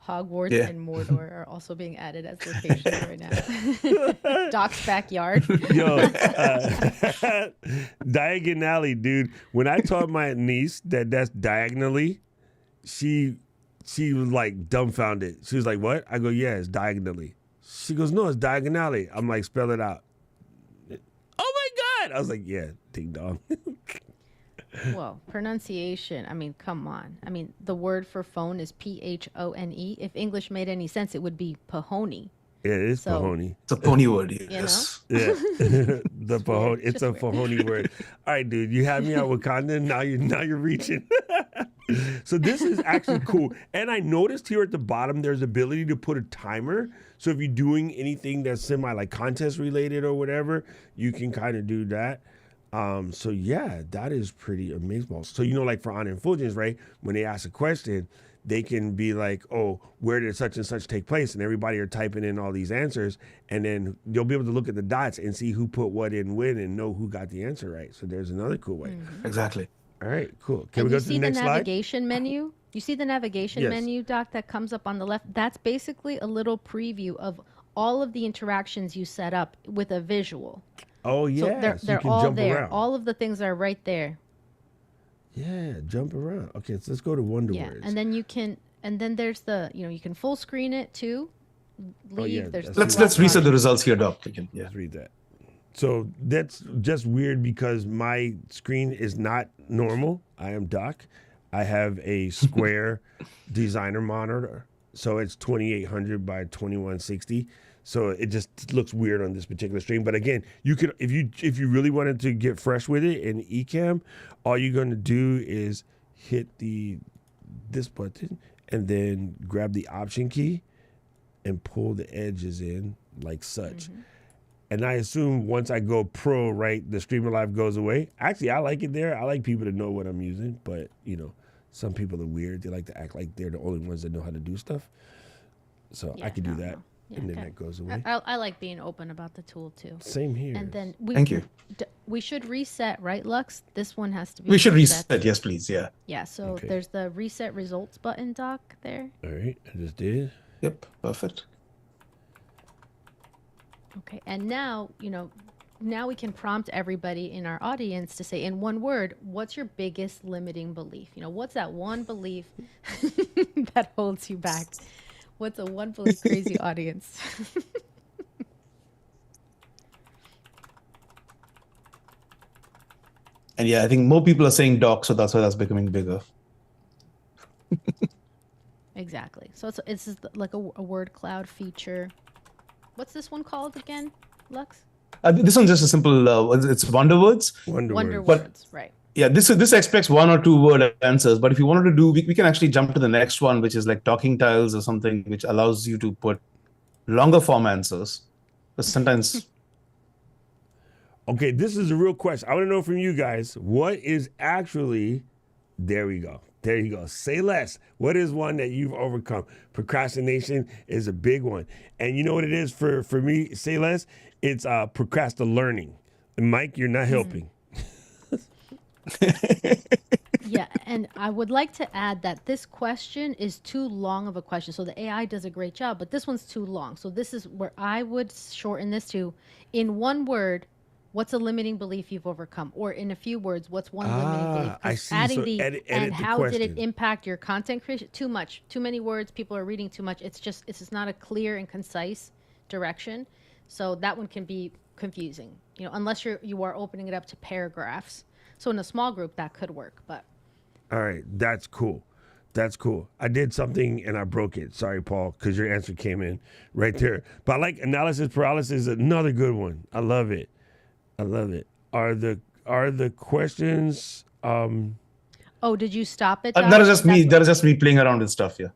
Hogwarts and Mordor are also being added as locations right now. Doc's backyard. Yo, diagonally, dude. When I taught my niece that's diagonally, she was like dumbfounded. She was like, "What?" I go, "Yeah, it's diagonally." She goes, "No, it's diagonally." I'm like, "Spell it out." I was like, yeah, ding dong. Well, pronunciation, I mean, come on. I mean, the word for phone is Phone. If English made any sense, it would be Pahoni. Yeah, it is Pahoni. It's a pony word, yes. You know? Yeah, the Pahoni. It's a Pahoni word. All right, dude, you had me at Wakanda. Now you're reaching. So this is actually cool. And I noticed here at the bottom, there's ability to put a timer. So if you're doing anything that's semi like contest related or whatever, you can kind of do that. So yeah, that is pretty amazing. So, like for On Infulgence, right? When they ask a question, they can be like, oh, where did such and such take place? And everybody are typing in all these answers. And then you'll be able to look at the dots and see who put what in when and know who got the answer right. So there's another cool way. Mm-hmm. Exactly. All right, cool. Can we go to the next slide? Navigation menu? You see the navigation menu, Doc, that comes up on the left? That's basically a little preview of all of the interactions you set up with a visual. Oh, yeah. So they're all there. Around. All of the things are right there. Yeah, jump around. Okay, so let's go to Wonder Yeah, Words. and then you can, and then there's the, you can full screen it too. Leave. yeah, There's that's- Let's reset the results here, Doc. Let's read that. So that's just weird because my screen is not normal. I am Doc. I have a square designer monitor, so it's 2800 by 2160. So it just looks weird on this particular stream. But again, you could, if you really wanted to get fresh with it in Ecamm, all you're going to do is hit this button and then grab the Option key and pull the edges in like such. And I assume once I go pro, right, the StreamAlive goes away. Actually, I like it there. I like people to know what I'm using, but some people are weird. They like to act like they're the only ones that know how to do stuff. So I can do that, and then that goes away. I like being open about the tool too. Same here. And then Thank you. We should reset, right, Lux? This one has to be. We should reset. Yes, please. Yeah. Yeah. So Okay. there's the reset results button, Doc. There. All right, I just did. Yep. Perfect. Okay, and now, now we can prompt everybody in our audience to say in one word, what's your biggest limiting belief? What's that one belief that holds you back? What's a one belief crazy audience? And yeah, I think more people are saying Doc, so that's why that's becoming bigger. Exactly. So it's just like a word cloud feature. What's this one called again, Lux? This one's just a simple, it's Wonder Words. Wonder Words. Words, right. Yeah, this expects 1 or 2 word answers, but if you wanted to do, we can actually jump to the next one, which is like talking tiles or something, which allows you to put longer form answers. But sometimes... Okay, this is a real question. I want to know from you guys, what is actually, there we go. There you go. Say less. What is one that you've overcome? Procrastination is a big one. And you know what it is for me, say less? It's procrastinating. Mike, you're not helping. Yeah, and I would like to add that this question is too long of a question. So the AI does a great job, but this one's too long. So this is where I would shorten this to, in one word, what's a limiting belief you've overcome? Or in a few words, what's one limiting belief? 'Cause I see. adding So edit and the how did it question. impact your content creation? Too much, too many words. People are reading too much. It's just not a clear and concise direction. So that one can be confusing, unless you are opening it up to paragraphs. So in a small group, that could work, but. All right, that's cool. That's cool. I did something and I broke it. Sorry, Paul, because your answer came in right there. But I like analysis paralysis, another good one. I love it. I love it. Are the questions? Oh, did you stop it? that is just me. That is just me playing around with stuff. Yeah.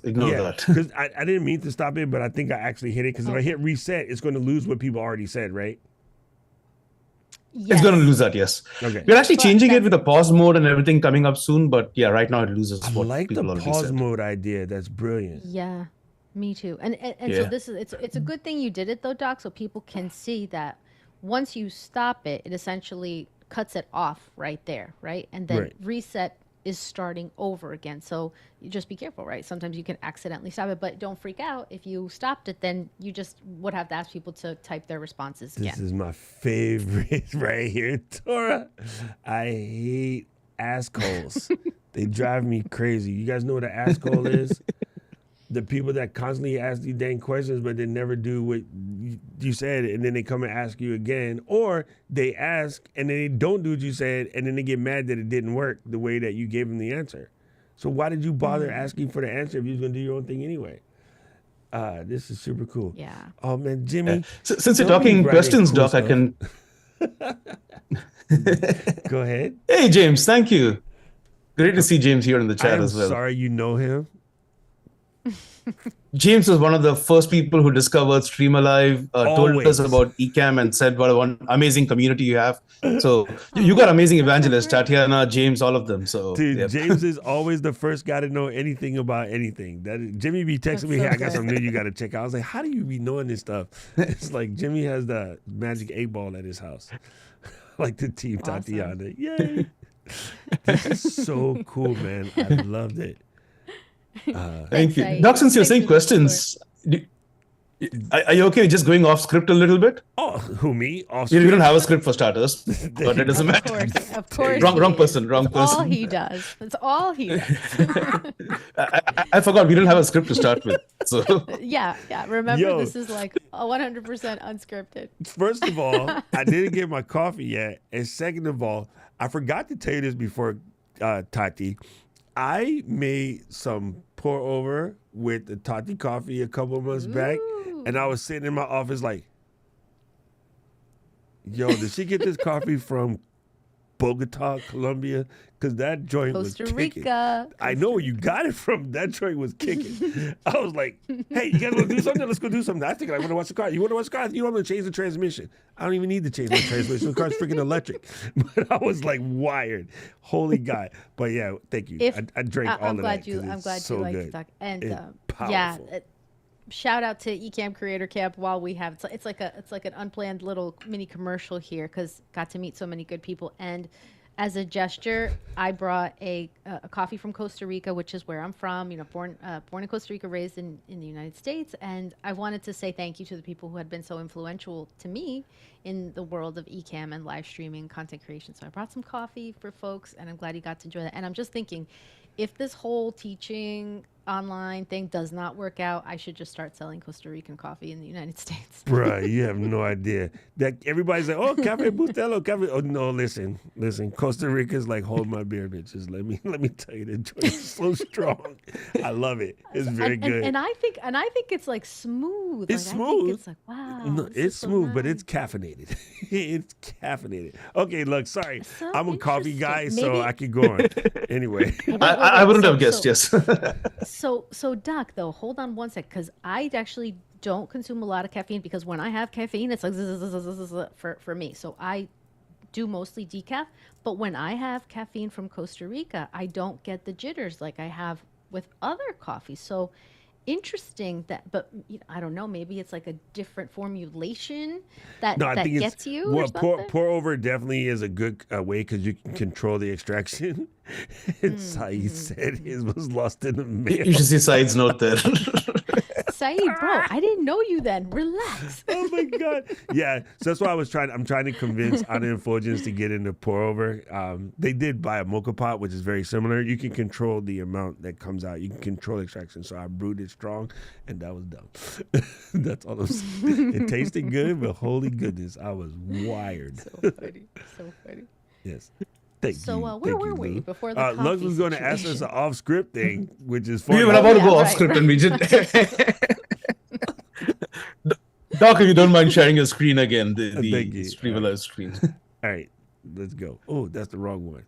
Ignore that. Because I didn't mean to stop it, but I think I actually hit it. Because if I hit reset, it's going to lose what people already said, right? Yes. It's going to lose that, yes. Okay. We're actually changing it with the pause mode and everything coming up soon, but yeah, right now it loses I what like the people already pause said. mode idea. That's brilliant. Yeah, me too. And Yeah. so it's a good thing you did it though, Doc, so people can see that once you stop it, it essentially cuts it off right there, right? And then Right. reset is starting over again. So you just be careful, right? Sometimes you can accidentally stop it, but don't freak out. If you stopped it, then you just would have to ask people to type their responses again. This is my favorite right here, Tora. I hate assholes. They drive me crazy. You guys know what an asshole is? The people that constantly ask you dang questions, but they never do what you said, and then they come and ask you again, or they ask and then they don't do what you said, and then they get mad that it didn't work the way that you gave them the answer. So why did you bother asking for the answer if you was gonna do your own thing anyway? This is super cool. Yeah. Oh man, Jimmy. Since you're don't be talking writing questions, cool Doc, I stuff. can... Go ahead. Hey, James, thank you. Great to see James here in the I chat am as well. sorry you know him. James was one of the first people who discovered StreamAlive, told Always. us about Ecamm and said what an amazing community you have. So you got amazing evangelists, Tatiana, James, all of them. So Dude, yep. James is always the first guy to know anything about anything. Jimmy be texting me, so hey, I got good. something new you got to check out. I was like, how do you be knowing this stuff? It's like Jimmy has the magic 8-ball at his house. Like the team Awesome. Tatiana. Yay. This is so cool, man. I loved it. Thank Thanks, you. Saeed. Doc, since you're Thanks saying for the questions, Are you okay with just going off script a little bit? Oh, who, me? You don't have a script for starters, but it doesn't matter. Of course. Wrong person. That's all he does. That's all he does. I forgot we didn't have a script to start with. So Yeah. Remember, Yo. this is like 100% unscripted. First of all, I didn't get my coffee yet. And second of all, I forgot to tell you this before, Tati. I made some pour over with the Tati coffee a couple of months back. And I was sitting in my office like, yo, did she get this coffee from Bogota, Colombia? Because that joint Costa was kicking. Rica. I know where you got it from. That joint was kicking. I was like, hey, you guys want to do something? Let's go do something. I think I want to watch the car. You want to watch the car? You don't want to change the transmission. I don't even need to change the transmission. The car's freaking electric. But I was like wired. Holy God. But yeah, thank you. I drank all I'm of glad that. I'm glad so you like good. to talk. And It's yeah, powerful. shout out to Ecamm Creator Camp while we have it's like an unplanned little mini commercial here because got to meet so many good people. And as a gesture, I brought a coffee from Costa Rica, which is where I'm from. You know, born in Costa Rica, raised in the United States. And I wanted to say thank you to the people who had been so influential to me in the world of Ecamm and live streaming content creation. So I brought some coffee for folks, and I'm glad you got to enjoy that. And I'm just thinking, if this whole teaching online thing does not work out, I should just start selling Costa Rican coffee in the United States. Bruh, you have no idea. That everybody's like, oh, Cafe Bustelo, Cafe. Oh no, listen. Costa Rica's like, hold my beer, bitches. Let me tell you, the joint is so strong. I love it. It's very good. And I think it's like smooth. It's like, smooth. I think it's like, wow. No, this is it's so smooth, but nice. it's caffeinated. It's caffeinated. Okay, look, sorry. So I'm a coffee guy, interesting. so Maybe- I could go on. Anyway. I wouldn't have guessed. so- Yes. So Doc, though, hold on one sec, because I actually don't consume a lot of caffeine because when I have caffeine, it's like for me. So I do mostly decaf, but when I have caffeine from Costa Rica, I don't get the jitters like I have with other coffees. So interesting that, but you know, I don't know, maybe it's like a different formulation that No, I that think gets it's you or well, something. pour over definitely is a good way because you can control the extraction. It's how he said his was lost in the mail. You should see sides note there. Saeed, bro, I didn't know you then. Relax. Oh my God. Yeah. So that's why I'm trying to convince Unmetric to get into pour over. They did buy a mocha pot, which is very similar. You can control the amount that comes out. You can control the extraction. So I brewed it strong and that was dumb. That's all I'm saying. It tasted good, but holy goodness, I was wired. So funny. So funny. Yes. Thank So, you. where Thank were you, we Lou. before the Lux coffee was going to ask us situation? an off-script thing, which is We funny. were about to yeah, go off right, script right. and we did. Doc, if you don't mind sharing your screen again, the Thank you. StreamAlive screen. All right, let's go. Oh, that's the wrong one.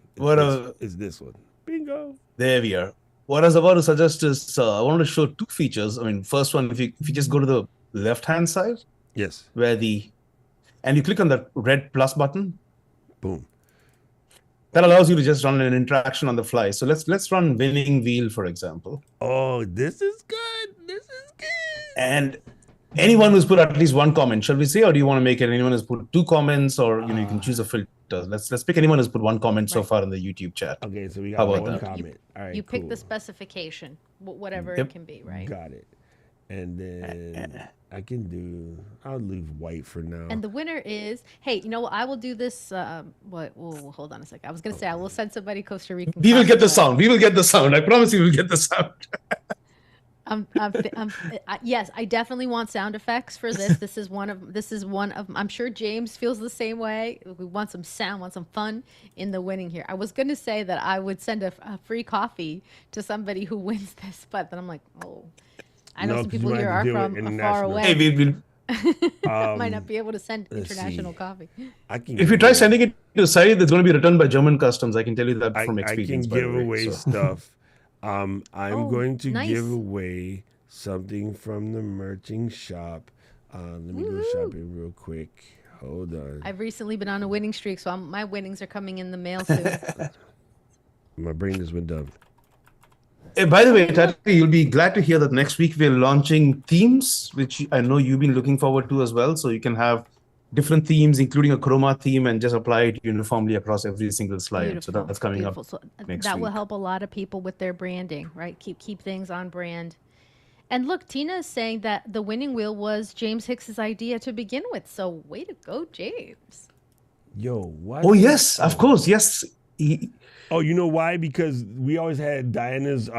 It's this one. Bingo. There we are. What I was about to suggest is I wanted to show two features. I mean, first one, if you just go to the left-hand side, Yes. and you click on that red plus button, Boom. that allows you to just run an interaction on the fly. So let's run winning wheel, for example. Oh, this is good. This is good. And anyone who's put at least one comment, shall we say, or do you want to make it anyone who's put two comments, or you can choose a filter. Let's pick anyone who's put one comment so Right. far in the YouTube chat. Okay, so we How got about one that? comment. All right, You pick cool. the specification, whatever Yep. it can be, right? Got it. And then I'll leave white for now. And the winner is, hey, you know what? I will do this. Hold on a second. I was going to say, I will send somebody Costa Rican. We will coffee, get the but sound. We will get the sound. I promise you, we'll get the sound. yes, I definitely want sound effects for this. This is one of, I'm sure James feels the same way. We want some sound, want some fun in the winning here. I was going to say that I would send a free coffee to somebody who wins this, but then I'm like, oh, I know No, some 'cause you people might here have are to do it from far international. away. Hey, we'll Might not be able to send let's international see. coffee. I can if you try sending it to Saeed, it's going to be returned by German customs. I can tell you that from I experience. can by the give way, away so. stuff. I'm Oh, going to nice. give away something from the merching shop. Let me go shopping real quick. Hold on. I've recently been on a winning streak, so my winnings are coming in the mail soon. My brain has been done. Hey, by the way, Tati, you'll be glad to hear that next week we're launching themes, which I know you've been looking forward to as well. So you can have different themes, including a chroma theme, and just apply it uniformly across every single slide. So that's coming beautiful. up So next that will week. help a lot of people with their branding, right? Keep things on brand. And look, Tina is saying that the winning wheel was James Hicks's idea to begin with. So way to go, James. Yo, what? Oh, yes, of course. Yes. Oh, you know why? Because we always had Diana's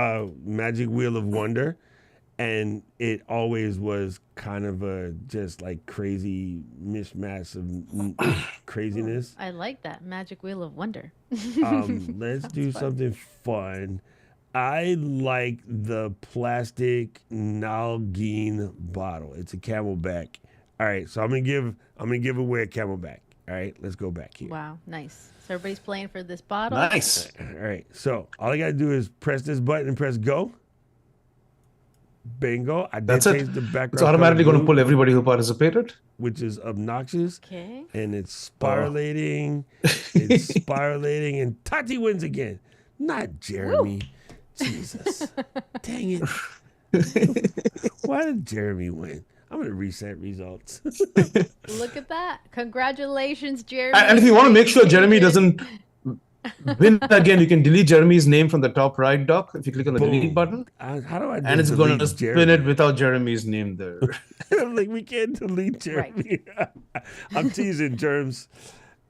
Magic Wheel of Wonder, and it always was kind of a just like crazy mishmash of craziness. I like that Magic Wheel of Wonder. Let's do something fun. I like the plastic Nalgene bottle. It's a Camelback. All right, so I'm gonna give away a Camelback. All right, let's go back here. Wow, nice. So everybody's playing for this bottle. Nice. All right, so all I gotta do is press this button and press go. Bingo. I did That's change it. the background. It's automatically color going to blue, pull everybody who participated. which is obnoxious. Okay. And it's spiraling. It's spiraling, and Tati wins again. Not Jeremy. Jesus. Dang it. Why did Jeremy win? I'm going to reset results. Look at that. Congratulations, Jeremy. And if you want to make sure Jeremy doesn't win again, you can delete Jeremy's name from the top right, Doc. If you click on the delete button. How do I And it's going to delete spin it without Jeremy's name there. Like, we can't delete Jeremy. Right. I'm teasing, Germs.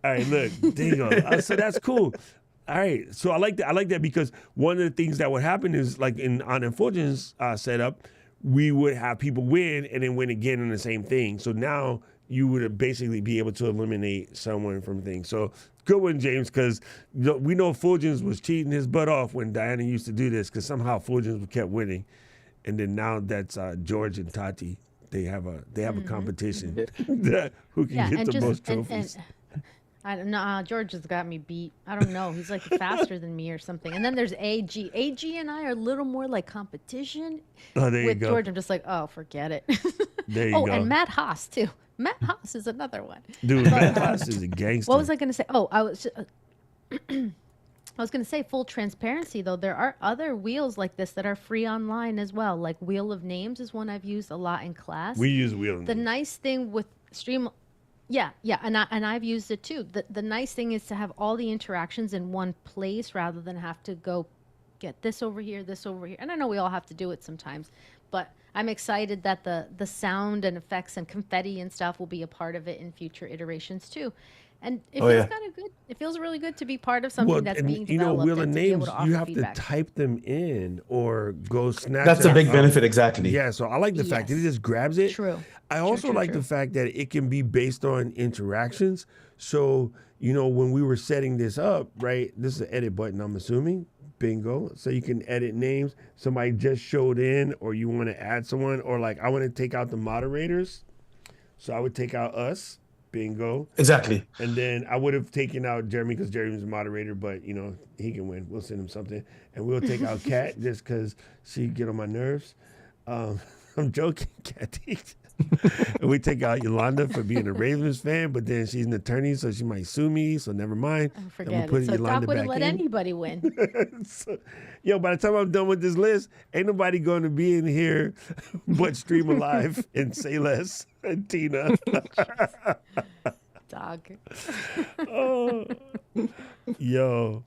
All right, look. Dingo. So that's cool. All right. So I like that. I like that because one of the things that would happen is, like on Infulgence setup, we would have people win and then win again in the same thing. So now you would basically be able to eliminate someone from things. So good one, James, because we know Fulgence was cheating his butt off when Diana used to do this because somehow Fulgence kept winning. And then now that's George and Tati. They have a competition who can get the most trophies. I don't know. George has got me beat. I don't know. He's like faster than me or something. And then there's AG. AG and I are a little more like competition. Oh, there you With go. George, I'm just like, oh, forget it. There you oh, go. and Matt Haas too. Matt Haas is another one. Dude, Matt Haas is a gangster. What was I going to say? Oh, I was going to say, full transparency though, there are other wheels like this that are free online as well. Like Wheel of Names is one I've used a lot in class. We use Wheel of The Names. nice thing with Yeah, and I've used it too. The nice thing is to have all the interactions in one place rather than have to go get this over here. And I know we all have to do it sometimes, but I'm excited that the sound and effects and confetti and stuff will be a part of it in future iterations too. And it feels kind of good. It feels really good to be part of something that's being developed. Wheel of and to be able Names, to offer you have feedback. to type them in or go snatch. That's a them big up. benefit, exactly. Yeah, so I like the fact that it just grabs it. True. I also like the fact that it can be based on interactions. So, when we were setting this up, right, this is an edit button, I'm assuming. Bingo. So you can edit names. Somebody just showed in, or you want to add someone, or like I want to take out the moderators. So I would take out us. Bingo. Exactly. And then I would have taken out Jeremy because Jeremy's a moderator, but he can win. We'll send him something. And we'll take out Kat just because she get on my nerves. I'm joking, Kathy. And we take out Yolanda for being a Ravens fan, but then she's an attorney, so she might sue me. So never mind. Forget it. So Doc wouldn't let anybody win. By the time I'm done with this list, ain't nobody going to be in here but StreamAlive and Say Less and Tina. Dog. Oh, yo,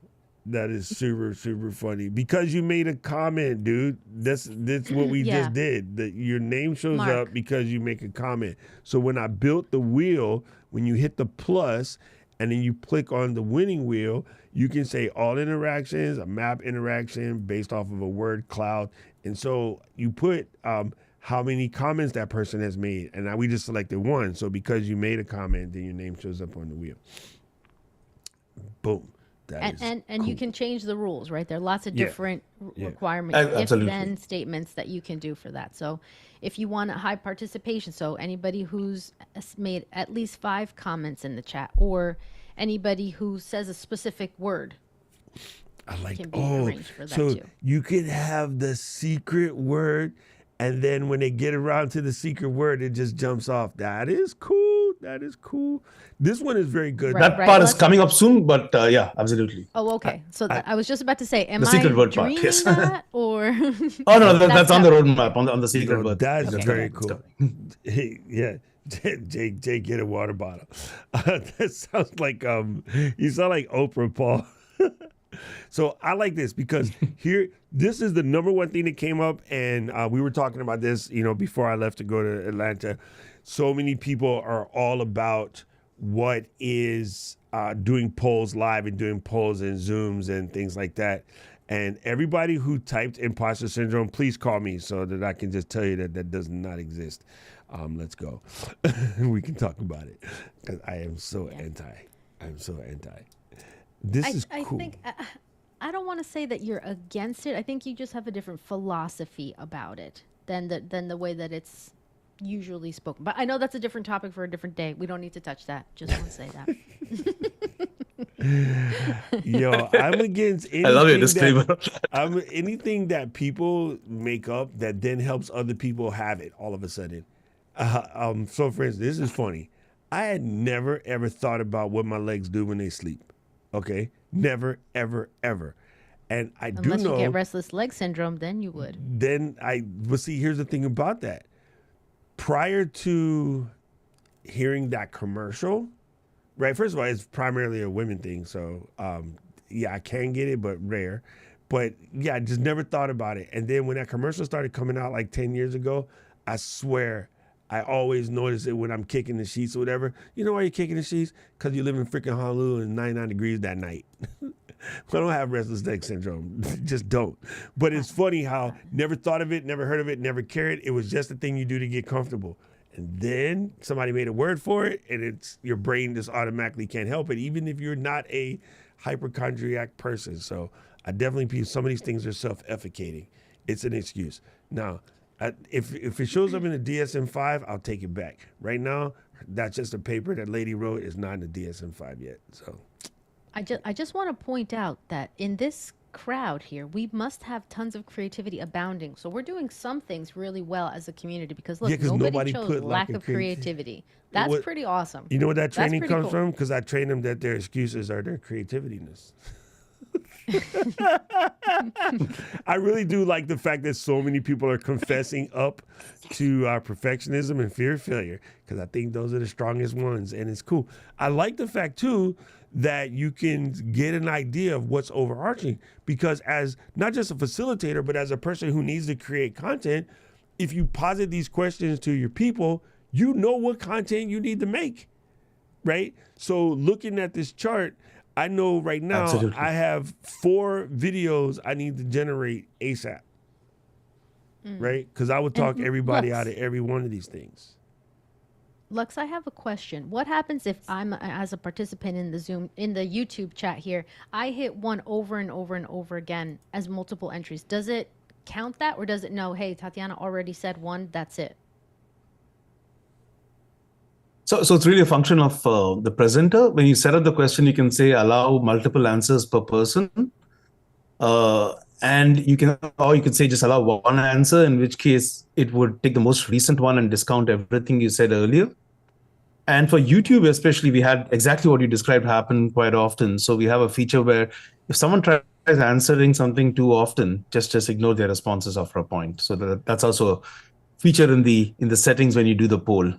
that is super, super funny because you made a comment, dude. That's what we just did. That your name shows up because you make a comment. So when I built the wheel, when you hit the plus and then you click on the winning wheel, you can say all interactions, a map interaction based off of a word cloud. And so you put how many comments that person has made. And now we just selected one. So because you made a comment, then your name shows up on the wheel. Boom. And cool. You can change the rules, right? There are lots of different requirements, if-then statements that you can do for that. So if you want a high participation, so anybody who's made at least 5 comments in the chat or anybody who says a specific word, I like can be arranged for that so too. You could have the secret word, and then when they get around to the secret word, it just jumps off. That is cool. That is cool. This one is very good. That part is coming up soon, but yeah, absolutely. Oh, okay. So I was just about to say, am the secret I word dreaming part, yes. that or? Oh no, that's on the roadmap on the secret word. That's very cool. Yeah. Jake, get a water bottle. That sounds like you sound like Oprah, Paul. So I like this because this is the number one thing that came up, and we were talking about this, before I left to go to Atlanta. So many people are all about what is doing polls live and doing polls and Zooms and things like that. And everybody who typed imposter syndrome, please call me so that I can just tell you that does not exist. Let's go. We can talk about it because I am so anti. I'm so anti. This is cool. I think I don't want to say that you're against it. I think you just have a different philosophy about it than the way that it's usually spoken. But I know that's a different topic for a different day. We don't need to touch that. Just want to say that. Yo, I'm against anything. I love your disclaimer. Anything that people make up that then helps other people have it all of a sudden. So for instance, this is funny. I had never ever thought about what my legs do when they sleep. Okay, never, ever, ever. And Unless you get restless leg syndrome, then you would. But see, here's the thing about that. Prior to hearing that commercial, right? First of all, it's primarily a women thing. So, I can get it, but rare. But yeah, I just never thought about it. And then when that commercial started coming out like 10 years ago, I swear, I always notice it when I'm kicking the sheets or whatever. You know why you're kicking the sheets? Because you live in freaking Honolulu and 99 degrees that night. I don't have restless leg syndrome. Just don't. But it's funny how never thought of it, never heard of it, never cared. It was just a thing you do to get comfortable. And then somebody made a word for it, and it's your brain just automatically can't help it, even if you're not a hypochondriac person. So I definitely feel some of these things are self-efficating. It's an excuse. Now, if it shows up in a DSM-5, I'll take it back. Right now, that's just a paper that lady wrote. It's not in the DSM-5 yet. So I just want to point out that in this crowd here, we must have tons of creativity abounding. So we're doing some things really well as a community because look, nobody chose put lack of creativity. That's pretty awesome. You know what that training comes from? Because I train them that their excuses are their creativitiness. I really do like the fact that so many people are confessing up to perfectionism and fear of failure because I think those are the strongest ones, and it's cool. I like the fact too that you can get an idea of what's overarching because as not just a facilitator, but as a person who needs to create content, if you posit these questions to your people, you know what content you need to make, right? So looking at this chart, I know right now Absolutely. I have 4 videos I need to generate ASAP, right? Because I would talk everybody out of every one of these things. Lux, I have a question. What happens if I'm, as a participant in the YouTube chat here, I hit one over and over and over again as multiple entries? Does it count that, or does it know, hey, Tatiana already said one, that's it? So it's really a function of the presenter. When you set up the question, you can say allow multiple answers per person. And you could say just allow one answer, in which case it would take the most recent one and discount everything you said earlier. And for YouTube especially, we had exactly what you described happen quite often. So we have a feature where if someone tries answering something too often, just ignore their responses after a point. So that's also a feature in the settings when you do the poll.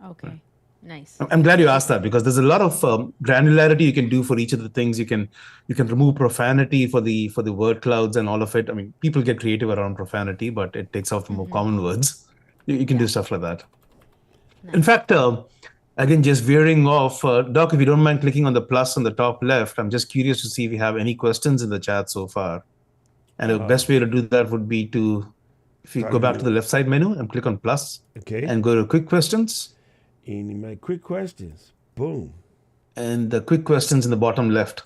Okay. Nice. I'm glad you asked that because there's a lot of granularity you can do for each of the things. You can remove profanity for the word clouds and all of it. I mean, people get creative around profanity, but it takes out the more common words. You can do stuff like that. Nice. In fact, again, just veering off, Doc, if you don't mind clicking on the plus on the top left, I'm just curious to see if you have any questions in the chat so far. And the best way to do that would be if you go back to the left side menu and click on plus, and go to quick questions. Any my quick questions. Boom. And the quick questions in the bottom left.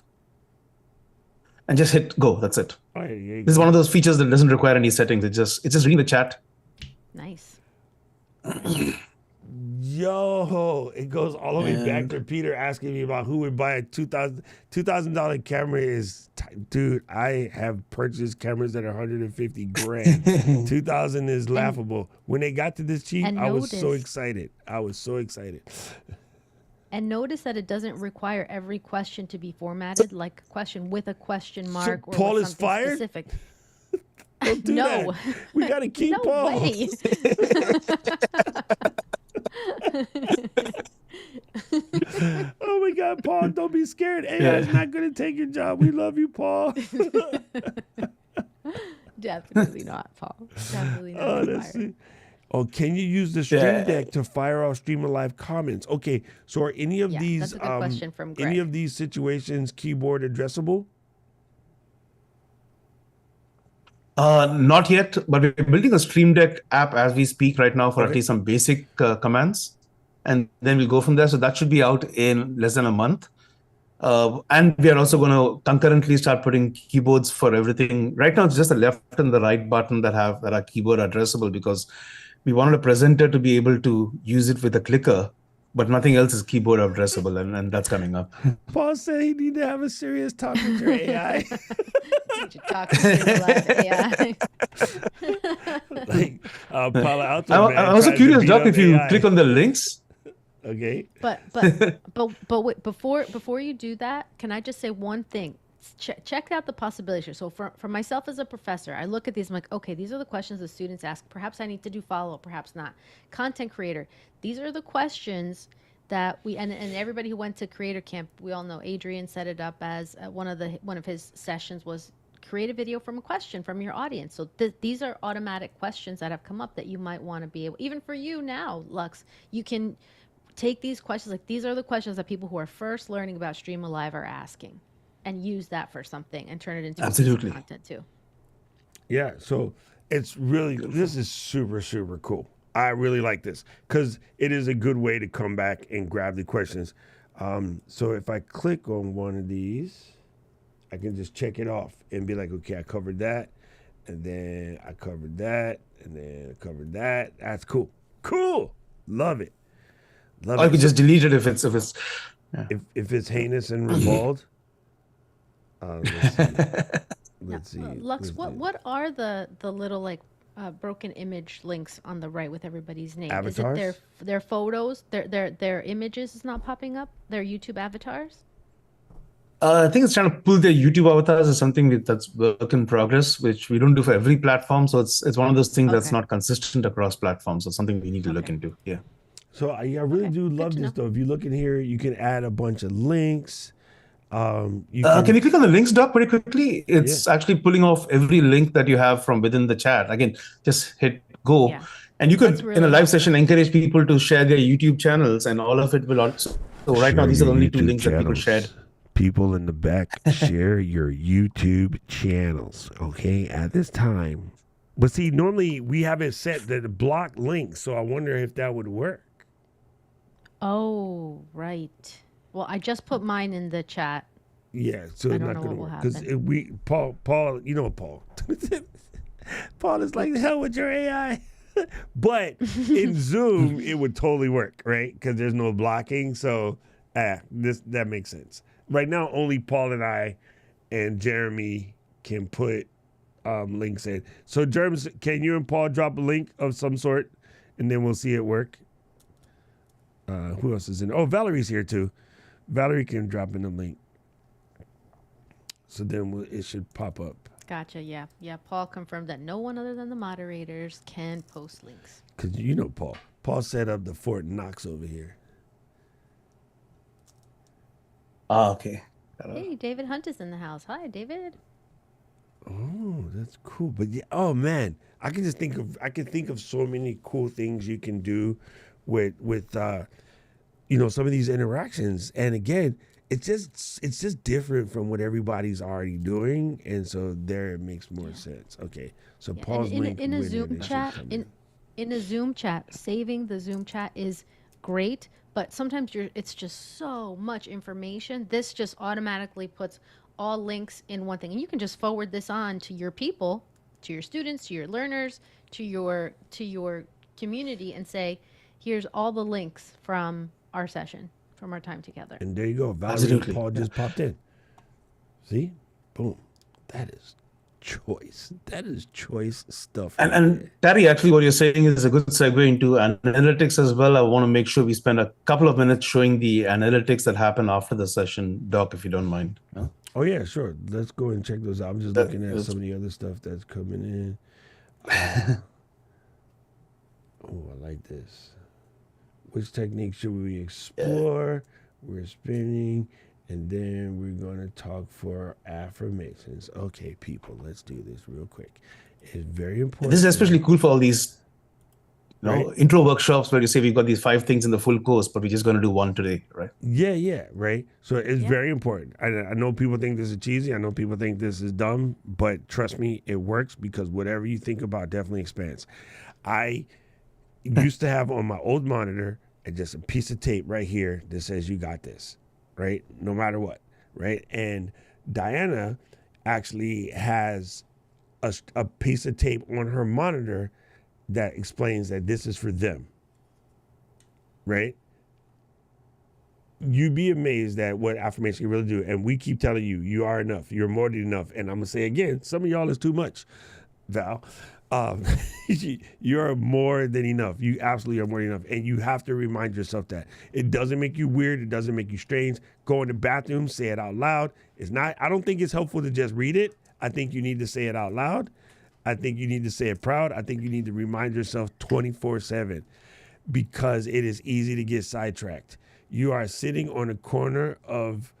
And just hit go. That's it. Oh, this is one of those features that doesn't require any settings. It's just reading the chat. Nice. Yo, it goes all the way back to Peter asking me about who would buy a $2,000 camera. Dude, I have purchased cameras that are 150 grand. 2,000 is laughable. When they got to this cheap, I was so excited. And notice that it doesn't require every question to be formatted like a question with a question mark or Paul with is fired? Specific. Don't do that. We got to keep Paul. Way. Oh my God, Paul, don't be scared. AI is not going to take your job. We love you, Paul. Definitely not, Paul. Definitely not. Oh, Fired. oh, can you use the Stream Deck to fire off StreamAlive comments? Okay, so are any of these that's a good question from Greg. any of these situations keyboard addressable? Not yet, but we're building a Stream Deck app as we speak right now for at least some basic commands, and then we'll go from there. So that should be out in less than a month. And we are also going to concurrently start putting keyboards for everything. Right now, it's just the left and the right button that are keyboard addressable, because we wanted a presenter to be able to use it with a clicker, but nothing else is keyboard addressable, and that's coming up. Paul said he need to have a serious talk with your AI. Need to talk to StreamAlive AI. Like Paula Alto, I'm also curious, Doc, if you click on the links. Okay. But wait, before you do that, can I just say one thing? Check out the possibilities here. So for myself as a professor, I look at these, I'm like, okay, these are the questions the students ask. Perhaps I need to do follow-up, perhaps not. Content creator, these are the questions that we, and everybody who went to Creator Camp, we all know Adrian set it up as one of his sessions was create a video from a question from your audience. So these are automatic questions that have come up that you might want to be able, even for you now, Lux, you can take these questions, like these are the questions that people who are first learning about StreamAlive are asking, and use that for something and turn it into Absolutely content too. Yeah, so it's really, this is super, super cool. I really like this because it is a good way to come back and grab the questions. So if I click on one of these, I can just check it off and be like, okay, I covered that, and then I covered that, and then I covered that. That's cool. Cool. Love it. Love or it. you could just delete it if it's if it's heinous and revolved. Let's see. Lux, what are the little like broken image links on the right with everybody's name? Avatars? Is it their photos, their images is not popping up? Their YouTube avatars? I think it's trying to pull their YouTube avatars as something that's work in progress, which we don't do for every platform. So it's one of those things that's not consistent across platforms. So something we need to look into. Yeah. So I really do love this though. If you look in here, you can add a bunch of links. Can you click on the links, Doc, very quickly? It's actually pulling off every link that you have from within the chat. Again, just hit go. Yeah. And you could, really in a live session, encourage people to share their YouTube channels, and all of it will also. So right now, these are the only two links that people shared. People in the back, share your YouTube channels, okay, at this time. But see, normally we have it set to block links, so I wonder if that would work. Oh, right. Well, I just put mine in the chat. Yeah, so it's not going to work. Because Paul, you know Paul. Paul is like, the hell with your AI. But in Zoom, it would totally work, right? Because there's no blocking. So that makes sense. Right now, only Paul and I and Jeremy can put links in. So, Germs, can you and Paul drop a link of some sort? And then we'll see it work. Who else is in? Oh, Valerie's here too. Valerie can drop in a link. So then it should pop up. Gotcha. Yeah. Paul confirmed that no one other than the moderators can post links. Because you know Paul. Paul set up the Fort Knox over here. Okay. Hey, David Hunt is in the house. Hi, David. Oh, that's cool. But yeah, oh man, I can think of so many cool things you can do with some of these interactions. And again, it's just different from what everybody's already doing, and so there it makes more sense. Okay, so Paul's link in a Zoom chat in a Zoom chat, saving the Zoom chat is great, but sometimes it's just so much information. This just automatically puts all links in one thing, and you can just forward this on to your people, to your students, to your learners, to your community, and say, here's all the links from our session, from our time together. And there you go. Valerie and Paul just popped in. See? Boom. That is choice. That is choice stuff. And Terry, actually what you're saying is a good segue into analytics as well. I want to make sure we spend a couple of minutes showing the analytics that happen after the session, Doc, if you don't mind. Oh, yeah, sure. Let's go and check those out. I'm just looking at some of the other stuff that's coming in. Oh, I like this. Which technique should we explore? We're spinning, And then we're going to talk for affirmations. Okay, people, let's do this real quick. It's very important. This is especially cool for all these Right? intro workshops where you say we've got these 5 things in the full course, but we're just going to do 1 today, right? Yeah, right. So it's Yeah. very important. I know people think this is cheesy. I know people think this is dumb, but trust me, it works because whatever you think about definitely expands. I used to have on my old monitor just a piece of tape right here that says you got this, right? No matter what, right? And Diana actually has a piece of tape on her monitor that explains that this is for them, right? You'd be amazed at what affirmation can really do. And we keep telling you, you are enough. You're more than enough. And I'm going to say again, some of y'all is too much, Val. You're more than enough. You absolutely are more than enough. And you have to remind yourself that. It doesn't make you weird. It doesn't make you strange. Go in the bathroom, say it out loud. I don't think it's helpful to just read it. I think you need to say it out loud. I think you need to say it proud. I think you need to remind yourself 24/7 because it is easy to get sidetracked. You are sitting on a corner of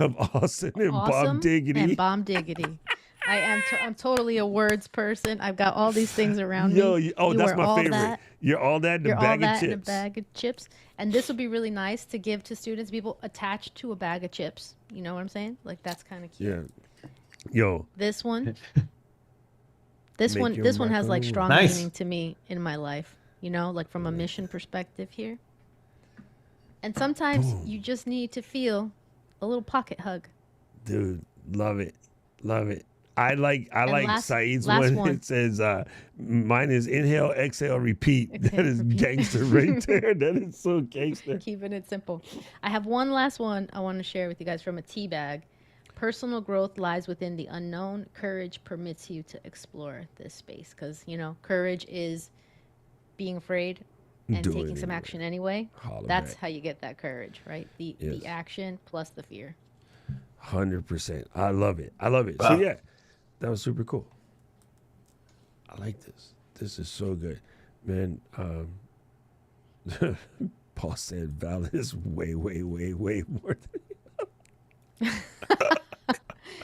Austin and Bob Diggity. And Bomb Diggity. I'm totally a words person. I've got all these things around me. That's my favorite. That. You're all that in a bag of chips. In a bag of chips. And this would be really nice to give to students, people attached to a bag of chips. You know what I'm saying? Like that's kind of cute. Yeah. Yo. This one. This one has like strong meaning to me in my life. You know, like from a mission perspective here. And sometimes you just need to feel a little pocket hug. Dude, love it. Love it. I like Saeed's last one. It says, mine is inhale, exhale, repeat. That is gangster right there. That is so gangster. Keeping it simple. I have one last one I want to share with you guys from a tea bag. Personal growth lies within the unknown. Courage permits you to explore this space. Because, courage is being afraid and taking some action anyway. That's how you get that courage, right? The action plus the fear. 100%. I love it. Wow. So yeah, that was super cool. I like this. This is so good, man. Paul said Val is way more than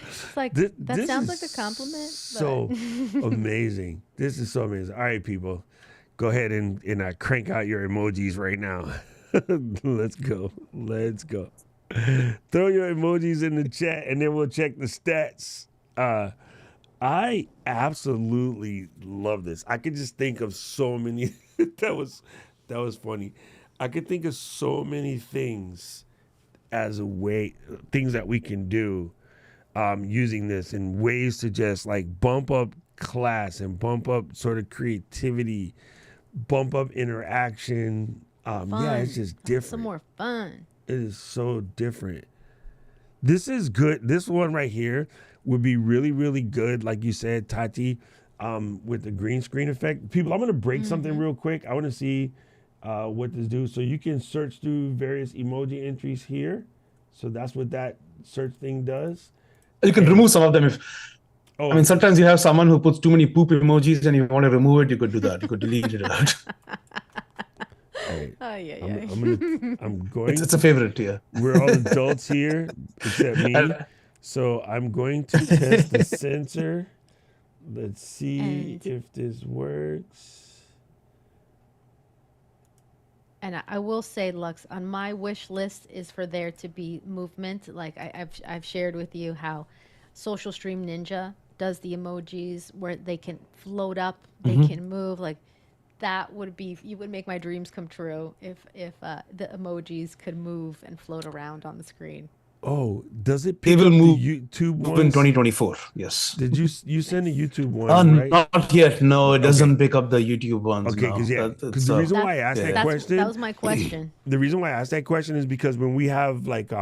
it's like that sounds like a compliment. So amazing. This is so amazing. All right, people, go ahead and crank out your emojis right now. Let's go. Throw your emojis in the chat and then we'll check the stats. I absolutely love this. I could just think of so many. that was funny. I could think of so many things as a way, things that we can do using this and ways to just like bump up class and bump up sort of creativity, bump up interaction. Yeah, it's just different. Some more fun. It is so different. This is good. This one right here would be really, really good, like you said, Tati, with the green screen effect. People, I'm going to break something real quick. I want to see what this do. So you can search through various emoji entries here. So that's what that search thing does. You can remove some of them sometimes you have someone who puts too many poop emojis and you want to remove it, you could do that. You could delete it out. Right. I'm going. It's a favorite, yeah. We're all adults here, except me. So I'm going to test the sensor. Let's see if this works. And I will say, Lux, on my wish list is for there to be movement. Like I've shared with you how Social Stream Ninja does the emojis where they can float up, they can move. Like that would be, you would make my dreams come true if the emojis could move and float around on the screen. Oh, does it pick They will up move the YouTube ones? in 2024, yes. Did you send a YouTube one, right? Not yet. No, it doesn't pick up the YouTube ones. Okay, because the reason why I asked that question... That was my question. The reason why I asked that question is because when we have like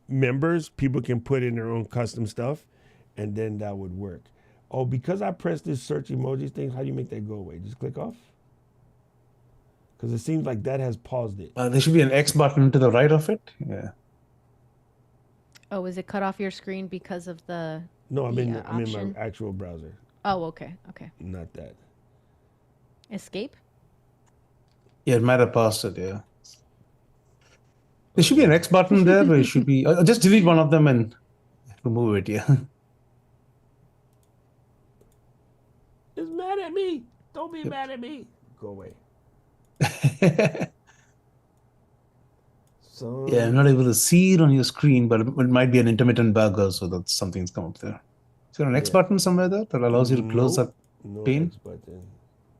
members, people can put in their own custom stuff, and then that would work. Oh, because I pressed this search emojis thing, how do you make that go away? Just click off? Because it seems like that has paused it. There should be an X button to the right of it. Yeah. Oh, is it cut off your screen because of the No, I'm in option? my actual browser. Oh, okay. Not that. Escape? Yeah, it might have paused it, yeah. There should be an X button there. Where it should be. Just delete one of them and remove it. Yeah. It's mad at me. Don't be mad at me. Go away. So Yeah, I'm not able to see it on your screen, but it might be an intermittent bug or so that something's come up there. Is there an X button somewhere there that allows you to close that no pane? X button.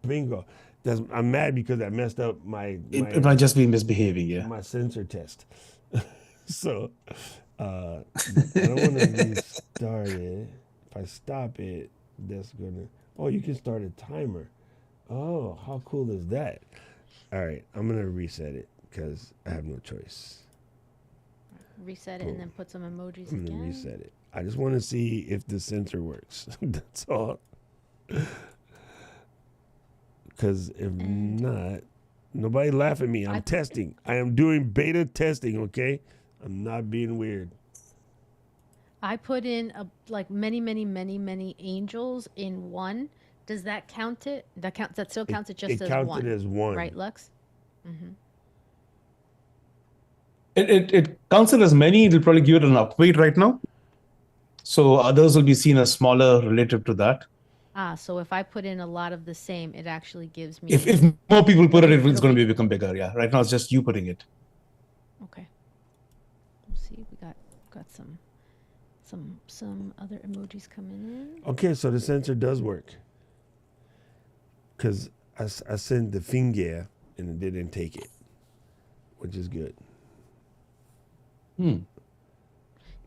Bingo. I'm mad because I messed up It might just be misbehaving, yeah. my sensor test. So I don't want to restart it. If I stop it, that's gonna. Oh, you can start a timer. Oh, how cool is that? All right, I'm gonna reset it because I have no choice. Reset it and then put some emojis I'm gonna again. reset it. I just want to see if the sensor works. That's all. Because if not, nobody laugh at me. I'm testing. I am doing beta testing. Okay, I'm not being weird. I put in like many angels in one. Does that count it? That still counts it just as one. It counted as one. Right, Lux? Mm-hmm. It counts it as many. It'll probably give it an upweight right now. So others will be seen as smaller relative to that. So if I put in a lot of the same, it actually gives me. If more people put it, it's going to become bigger. Yeah. Right now it's just you putting it. Okay. Let's see. We got some other emojis coming in. Okay, so the sensor does work. Because I sent the finger and it didn't take it, which is good.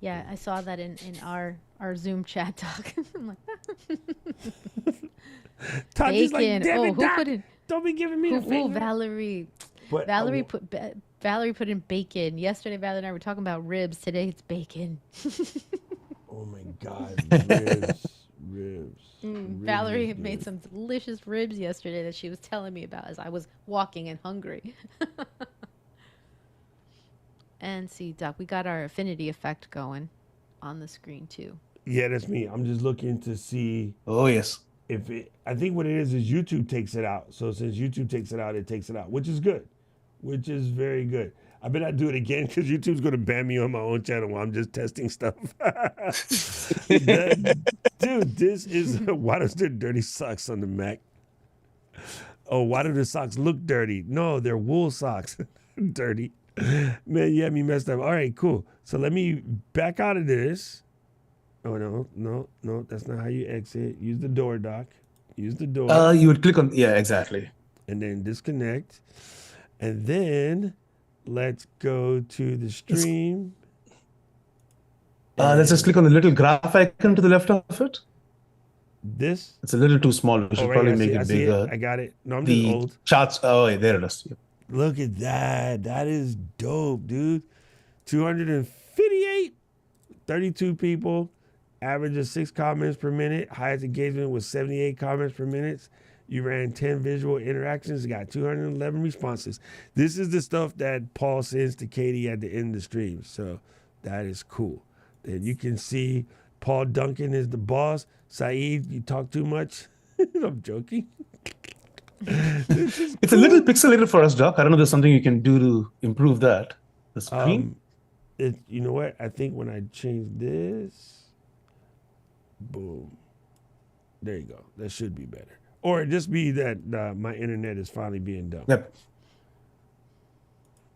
Yeah, I saw that in our Zoom chat talk. I'm like, Tati's like, bacon. damn it, Who Doc, put in? don't be giving me the finger. Valerie. But Valerie put in bacon. Yesterday, Valerie and I were talking about ribs. Today, it's bacon. Oh my God, ribs. Valerie had made some delicious ribs yesterday that she was telling me about as I was walking and hungry. And see, Doc, we got our affinity effect going on the screen too. Yeah, that's me. I'm just looking to see. Oh, yes. I think what it is YouTube takes it out. So since YouTube takes it out, which is good, which is very good. I better not do it again because YouTube's going to ban me on my own channel while I'm just testing stuff. Dude, this is, why does there dirty socks on the Mac? Oh, why do the socks look dirty? No, they're wool socks. Dirty. Man, you had me messed up. All right, cool. So let me back out of this. Oh, no, that's not how you exit. Use the door, Doc. Use the door. You would click on, yeah, exactly. And then disconnect. And then let's go to the stream. Let's just click on the little graph icon to the left of it. This? It's a little too small. We should probably make it bigger. I got it. No, I'm just old. Charts. Oh, wait, there it is. Yep. Look at that. That is dope, dude. 258, 32 people, average of 6 comments per minute. Highest engagement was 78 comments per minute. You ran 10 visual interactions, got 211 responses. This is the stuff that Paul sends to Katie at the end of the stream. So that is cool. Then you can see Paul Duncan is the boss. Saeed, you talk too much. I'm joking. It's a little pixelated for us, Doc. I don't know if there's something you can do to improve that. The screen? You know what? I think when I change this, boom. There you go. That should be better. Or it just be that my internet is finally being done. Yep.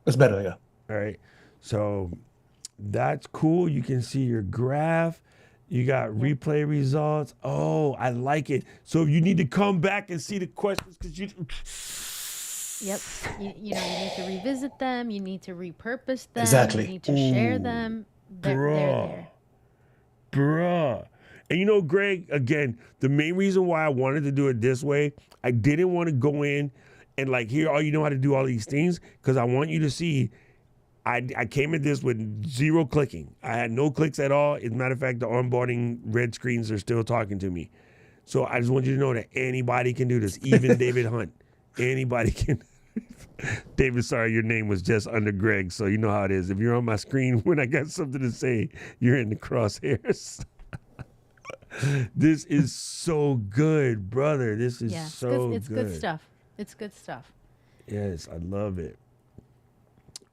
It's better, yeah. All right. So that's cool. You can see your graph. You got replay results. Oh, I like it. So if you need to come back and see the questions, because you. Yep. You need to revisit them. You need to repurpose them. Exactly. You need to share them. They're there. Bruh. And you know, Greg, again, the main reason why I wanted to do it this way, I didn't want to go in and like, here, oh, you know how to do all these things? Because I want you to see, I came at this with 0 clicking. I had no clicks at all. As a matter of fact, the onboarding red screens are still talking to me. So I just want you to know that anybody can do this, even David Hunt. Anybody can. David, sorry, your name was just under Greg, so you know how it is. If you're on my screen when I got something to say, you're in the crosshairs. This is so good, brother. This is so good. It's good stuff. It's good stuff. Yes, I love it.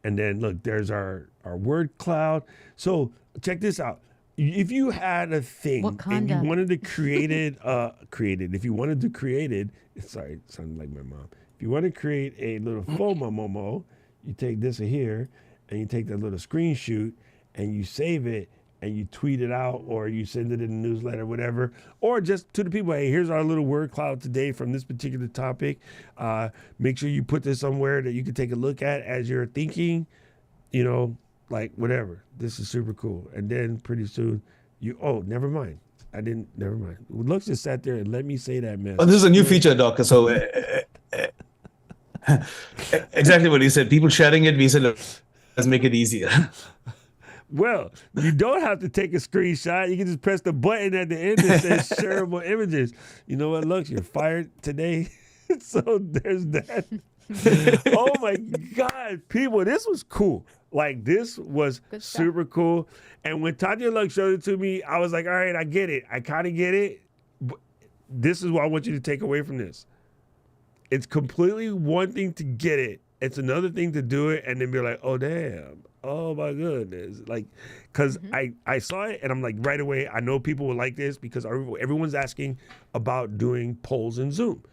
And then look, there's our word cloud. So check this out. If you had a thing and you Wakanda. wanted to if you wanted to create it, sorry, it sounded like my mom. If you want to create a little FOMO, you take this here and you take that little screenshot and you save it and you tweet it out or you send it in a newsletter, whatever, or just to the people, hey, here's our little word cloud today from this particular topic. Make sure you put this somewhere that you can take a look at as you're thinking, you know, like whatever. This is super cool. And then pretty soon never mind. Never mind. Lux just sat there and let me say that mess. Oh, this is a new feature, Doc. So exactly what you said. People sharing it, we said, let's make it easier. Well, you don't have to take a screenshot. You can just press the button at the end that says shareable images. You know what, Lux? You're fired today. So there's that. Oh my God, people, this was cool. Like, this was super cool. And when Tatiana Lux showed it to me, I was like, all right, I get it. I kind of get it. But this is what I want you to take away from this. It's completely one thing to get it. It's another thing to do it and then be like, oh, damn. Oh, my goodness. Like, because I saw it and I'm like, right away, I know people will like this because everyone's asking about doing polls in Zoom.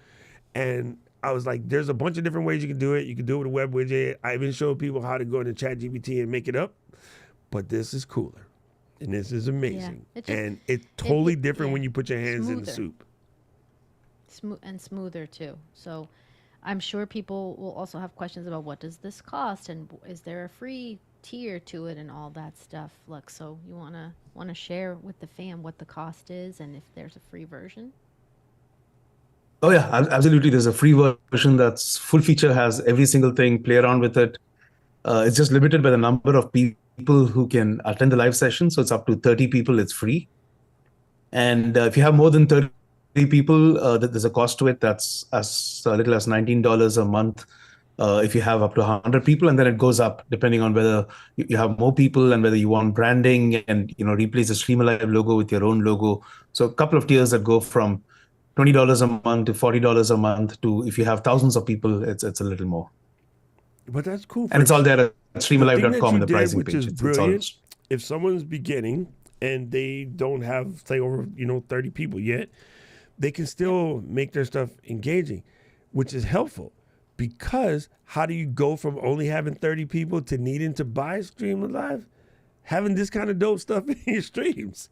And I was like, there's a bunch of different ways you can do it. You can do it with a web widget. I even showed people how to go into ChatGPT and make it up. But this is cooler. And this is amazing. Yeah, and it's totally different when you put your hands in the soup. Smoother, too. So I'm sure people will also have questions about what does this cost and is there a free tier to it and all that stuff. Look, so you want to share with the fam what the cost is and if there's a free version? Oh yeah, absolutely. There's a free version that's full feature, has every single thing, play around with it. It's just limited by the number of people who can attend the live session. So it's up to 30 people, it's free. And if you have more than 30 people, there's a cost to it that's as little as $19 a month. If you have up to 100 people, and then it goes up depending on whether you have more people and whether you want branding and, you know, replace the StreamAlive logo with your own logo. So a couple of tiers that go from $20 a month to $40 a month to, if you have thousands of people, it's a little more. But that's cool. And it's all there at StreamAlive.com in the pricing which page. Is brilliant. If someone's beginning and they don't have, say, over 30 people yet, they can still make their stuff engaging, which is helpful. Because how do you go from only having 30 people to needing to buy StreamAlive? Having this kind of dope stuff in your streams,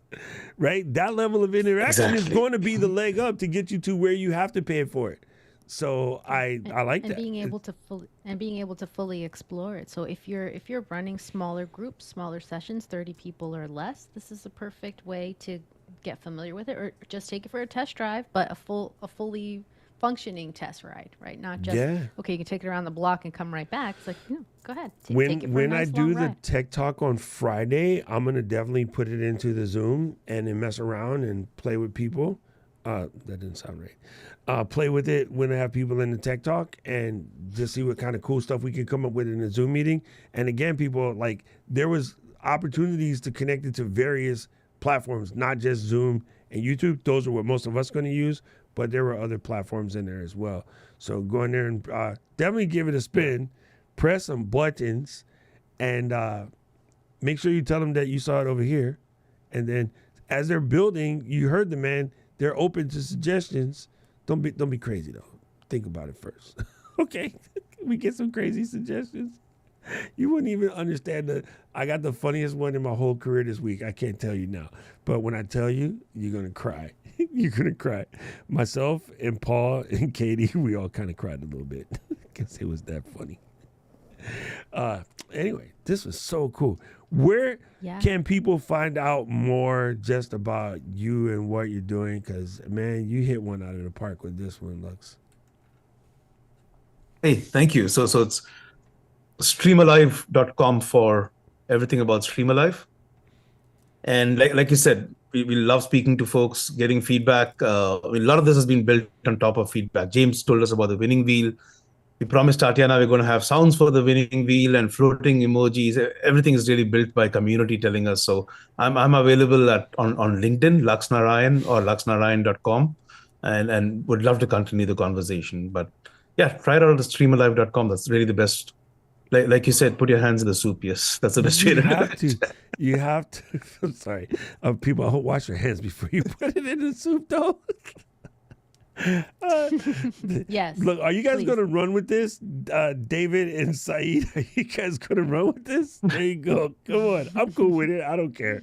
right? That level of interaction is going to be the leg up to get you to where you have to pay for it. So I like that. And being able to fully explore it. So if you're running smaller groups, smaller sessions, 30 people or less, this is a perfect way to get familiar with it, or just take it for a test drive, but a fully functioning test ride, right? Not just okay, you can take it around the block and come right back. It's like, go ahead. Take it for a nice I do the ride. tech talk on Friday, I'm gonna definitely put it into the Zoom and then mess around and play with people. That didn't sound right. Play with it when I have people in the tech talk and just see what kind of cool stuff we can come up with in the Zoom meeting. And again, people, like, there was opportunities to connect it to various platforms, not just Zoom and YouTube. Those are what most of us going to use, but there were other platforms in there as well. So go in there and definitely give it a spin, press some buttons, and make sure you tell them that you saw it over here. And then as they're building, you heard the man, they're open to suggestions. Don't be crazy though. Think about it first. Okay, we get some crazy suggestions. You wouldn't even understand I got the funniest one in my whole career this week. I can't tell you now. But when I tell you, you're going to cry. You're going to cry. Myself and Paul and Katie, we all kind of cried a little bit because it was that funny. Anyway, this was so cool. Where can people find out more just about you and what you're doing? Because, man, you hit one out of the park with this one, Lux. Hey, thank you. So it's StreamAlive.com for everything about StreamAlive. And like you said, we love speaking to folks, getting feedback. A lot of this has been built on top of feedback. James told us about the winning wheel. We promised Tatiana we're going to have sounds for the winning wheel and floating emojis. Everything is really built by community telling us. So I'm available on LinkedIn, Lux Narayan or luxnarayan.com, and would love to continue the conversation. But yeah, try it out at StreamAlive.com. That's really the best Like you said, put your hands in the soup. Yes, that's the best way You to do have it. to. You have to. I'm sorry. People, I hope wash your hands before you put it in the soup, though. Yes. Look, are you guys please. going to run with this? David and Saeed, are you guys going to run with this? There you go. Come on. I'm cool with it. I don't care.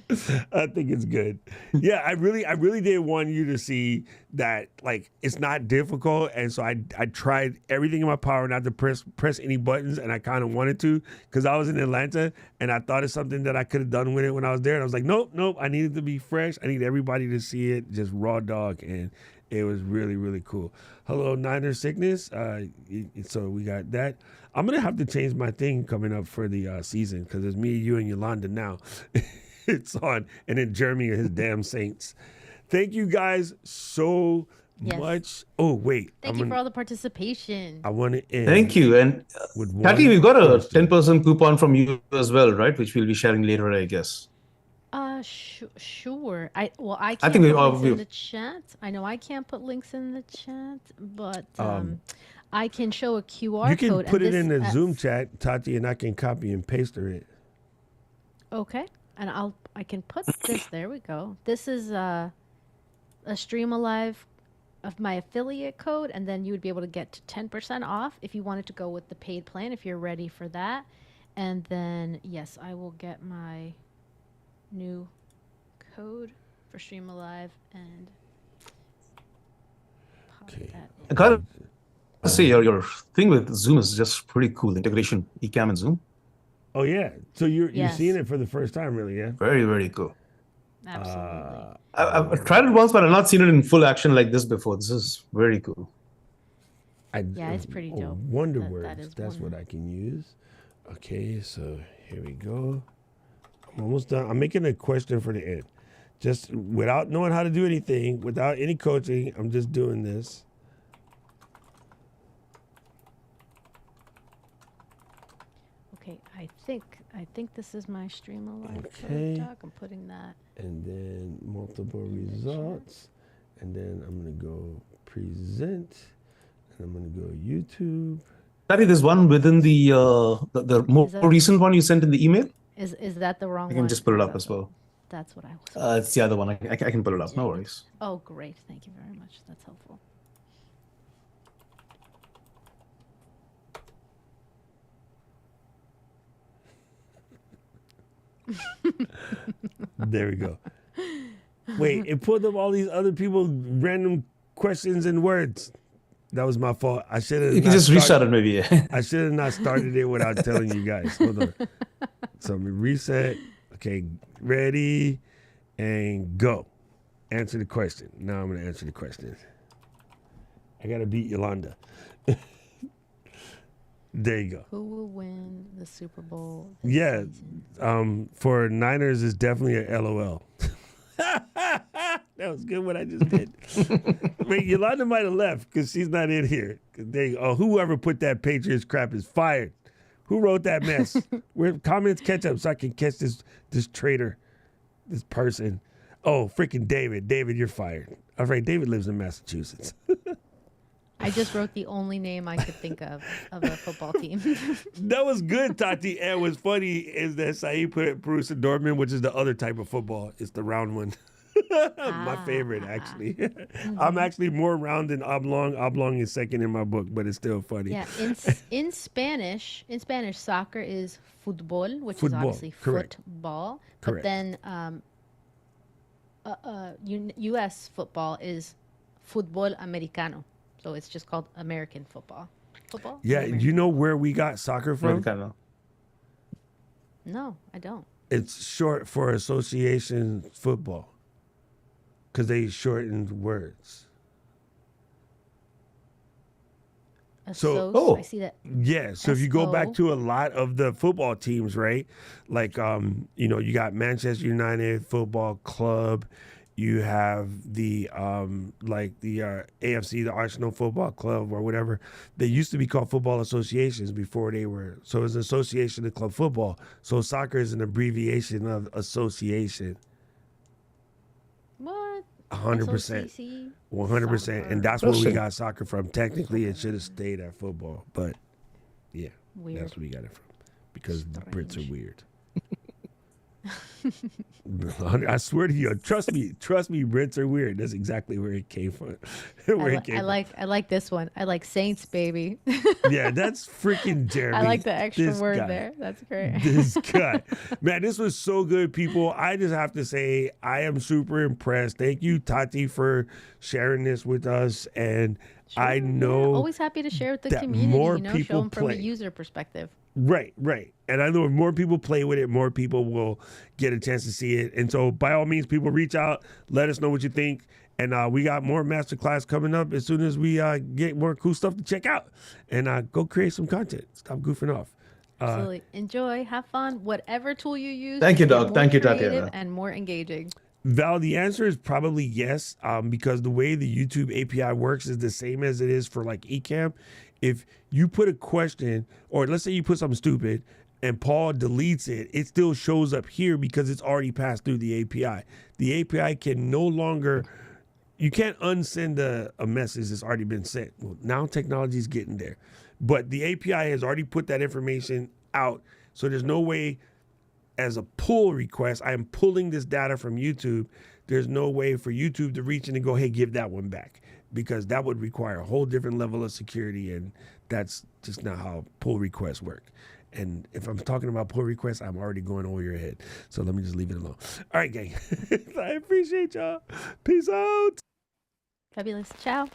I think it's good. Yeah, I really did want you to see that, like, it's not difficult. And so I tried everything in my power not to press any buttons, and I kind of wanted to because I was in Atlanta and I thought of something that I could have done with it when I was there. And I was like, nope. I needed to be fresh. I need everybody to see it, just raw dog. And it was really, really cool. Hello, Niner Sickness. So we got that. I'm going to have to change my thing coming up for the season because it's me, you, and Yolanda now. It's on. And then Jeremy and his damn Saints. Thank you guys so much. Oh, wait. Thank you for all the participation. I want to end. Thank you. And with Tati, we've got a question. 10% coupon from you as well, right? Which we'll be sharing later, I guess. Sure. I can't think put links in the chat. I know I can't put links in the chat, but I can show a QR you can code. put it in the Zoom chat, Tati, and I can copy and paste it. Okay, and I can put this. There we go. This is a StreamAlive of my affiliate code, and then you would be able to get to 10% off if you wanted to go with the paid plan if you're ready for that. And then yes, I will get my new code for StreamAlive and pop that in. I gotta say, your thing with Zoom is just pretty cool. Integration, Ecamm and Zoom. Oh yeah, so you're Yes. seeing it for the first time, really? Yeah. Very, very cool. Absolutely. I've tried it once, but I've not seen it in full action like this before. This is very cool. Yeah, it's pretty dope. Wonder That words. is That's one. what I can use. Okay, so here we go. I'm almost done. I'm making a question for the end. Just without knowing how to do anything, without any coaching, I'm just doing this. Okay, I think this is my StreamAlive Okay. code doc. I'm putting that. And then multiple results. And then I'm going to go present. And I'm going to go YouTube. Tati, there's one within the more that- recent one you sent in the email. Is that the wrong one? I can just pull it up as well. That's what I was. It's the other one. I can pull it up. No worries. Oh, great. Thank you very much. That's helpful. There we go. Wait, it pulled up all these other people random questions and words. That was my fault. I should have. You can just restart it, maybe. I should have not started it without telling you guys. Hold on. So let me reset. Okay, ready and go. Answer the question. Now I'm gonna answer the question. I gotta beat Yolanda. There you go. Who will win the Super Bowl? This Yeah, season? for Niners is definitely a LOL. That was good what I just did. Wait, Yolanda might have left because she's not in here. Whoever put that Patriots crap is fired. Who wrote that mess? Where comments catch up so I can catch this traitor, this person. Oh, freaking David. David, you're fired. All right, David lives in Massachusetts. I just wrote the only name I could think of a football team. That was good, Tati. And what's funny is that Saeed put Borussia Dortmund, which is the other type of football. It's the round one. My favorite, actually. I'm actually more round than oblong. Oblong is second in my book, but it's still funny. Yeah, in Spanish, soccer is fútbol, which is Football, obviously correct. football. Correct. But then U.S. football is fútbol americano, so it's just called American football. Football? Yeah, American. you know where we got soccer from? No, I don't. It's short for association football because they shortened words. I see that. Yeah, so if you go back SO. to a lot of the football teams, right? Like, you got Manchester United Football Club. You have the AFC, the Arsenal Football Club or whatever. They used to be called football associations before they were. So it's an association of club football. So soccer is an abbreviation of association. What? 100%. SOCC? 100%. And that's where we got soccer from. Technically, it should have stayed at football. But, yeah, Weird. that's where we got it from. because the Brits are weird. I swear to you, trust me, Brits are weird. That's exactly where it came from. I like this one. I like Saints, baby. Yeah, that's freaking Jeremy. I like the extra word guy. there. That's great. This guy. Man, this was so good, people. I just have to say, I am super impressed. Thank you, Tati, for sharing this with us. And I know always happy to share with the that community, more show people them from a play. user perspective. Right. And I know if more people play with it, more people will get a chance to see it. And so by all means, people reach out, let us know what you think. And we got more masterclass coming up as soon as we get more cool stuff to check out. And go create some content. Stop goofing off. Absolutely. Enjoy, have fun, whatever tool you use. Thank you, get Doc. more Thank you, creative Tatiana. And more engaging. Val, the answer is probably yes, because the way the YouTube API works is the same as it is for like Ecamm. If you put a question, or let's say you put something stupid, and Paul deletes it, it still shows up here because it's already passed through the API. The API can no longer, you can't unsend a message that's already been sent. Well, now technology is getting there. But the API has already put that information out, so there's no way as a pull request, I am pulling this data from YouTube. There's no way for YouTube to reach in and go, hey, give that one back, because that would require a whole different level of security, and that's just not how pull requests work. And if I'm talking about pull requests, I'm already going over your head. So let me just leave it alone. All right, gang. I appreciate y'all. Peace out. Fabulous. Ciao.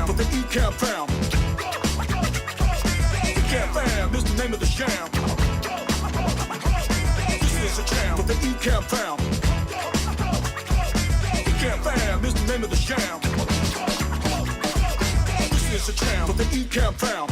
For the Ecamm Fam. Ecamm Fam is the name of the sham. This is a jam for the Ecamm Fam. Ecamm Fam is the name of the sham. This is a jam for the Ecamm Fam.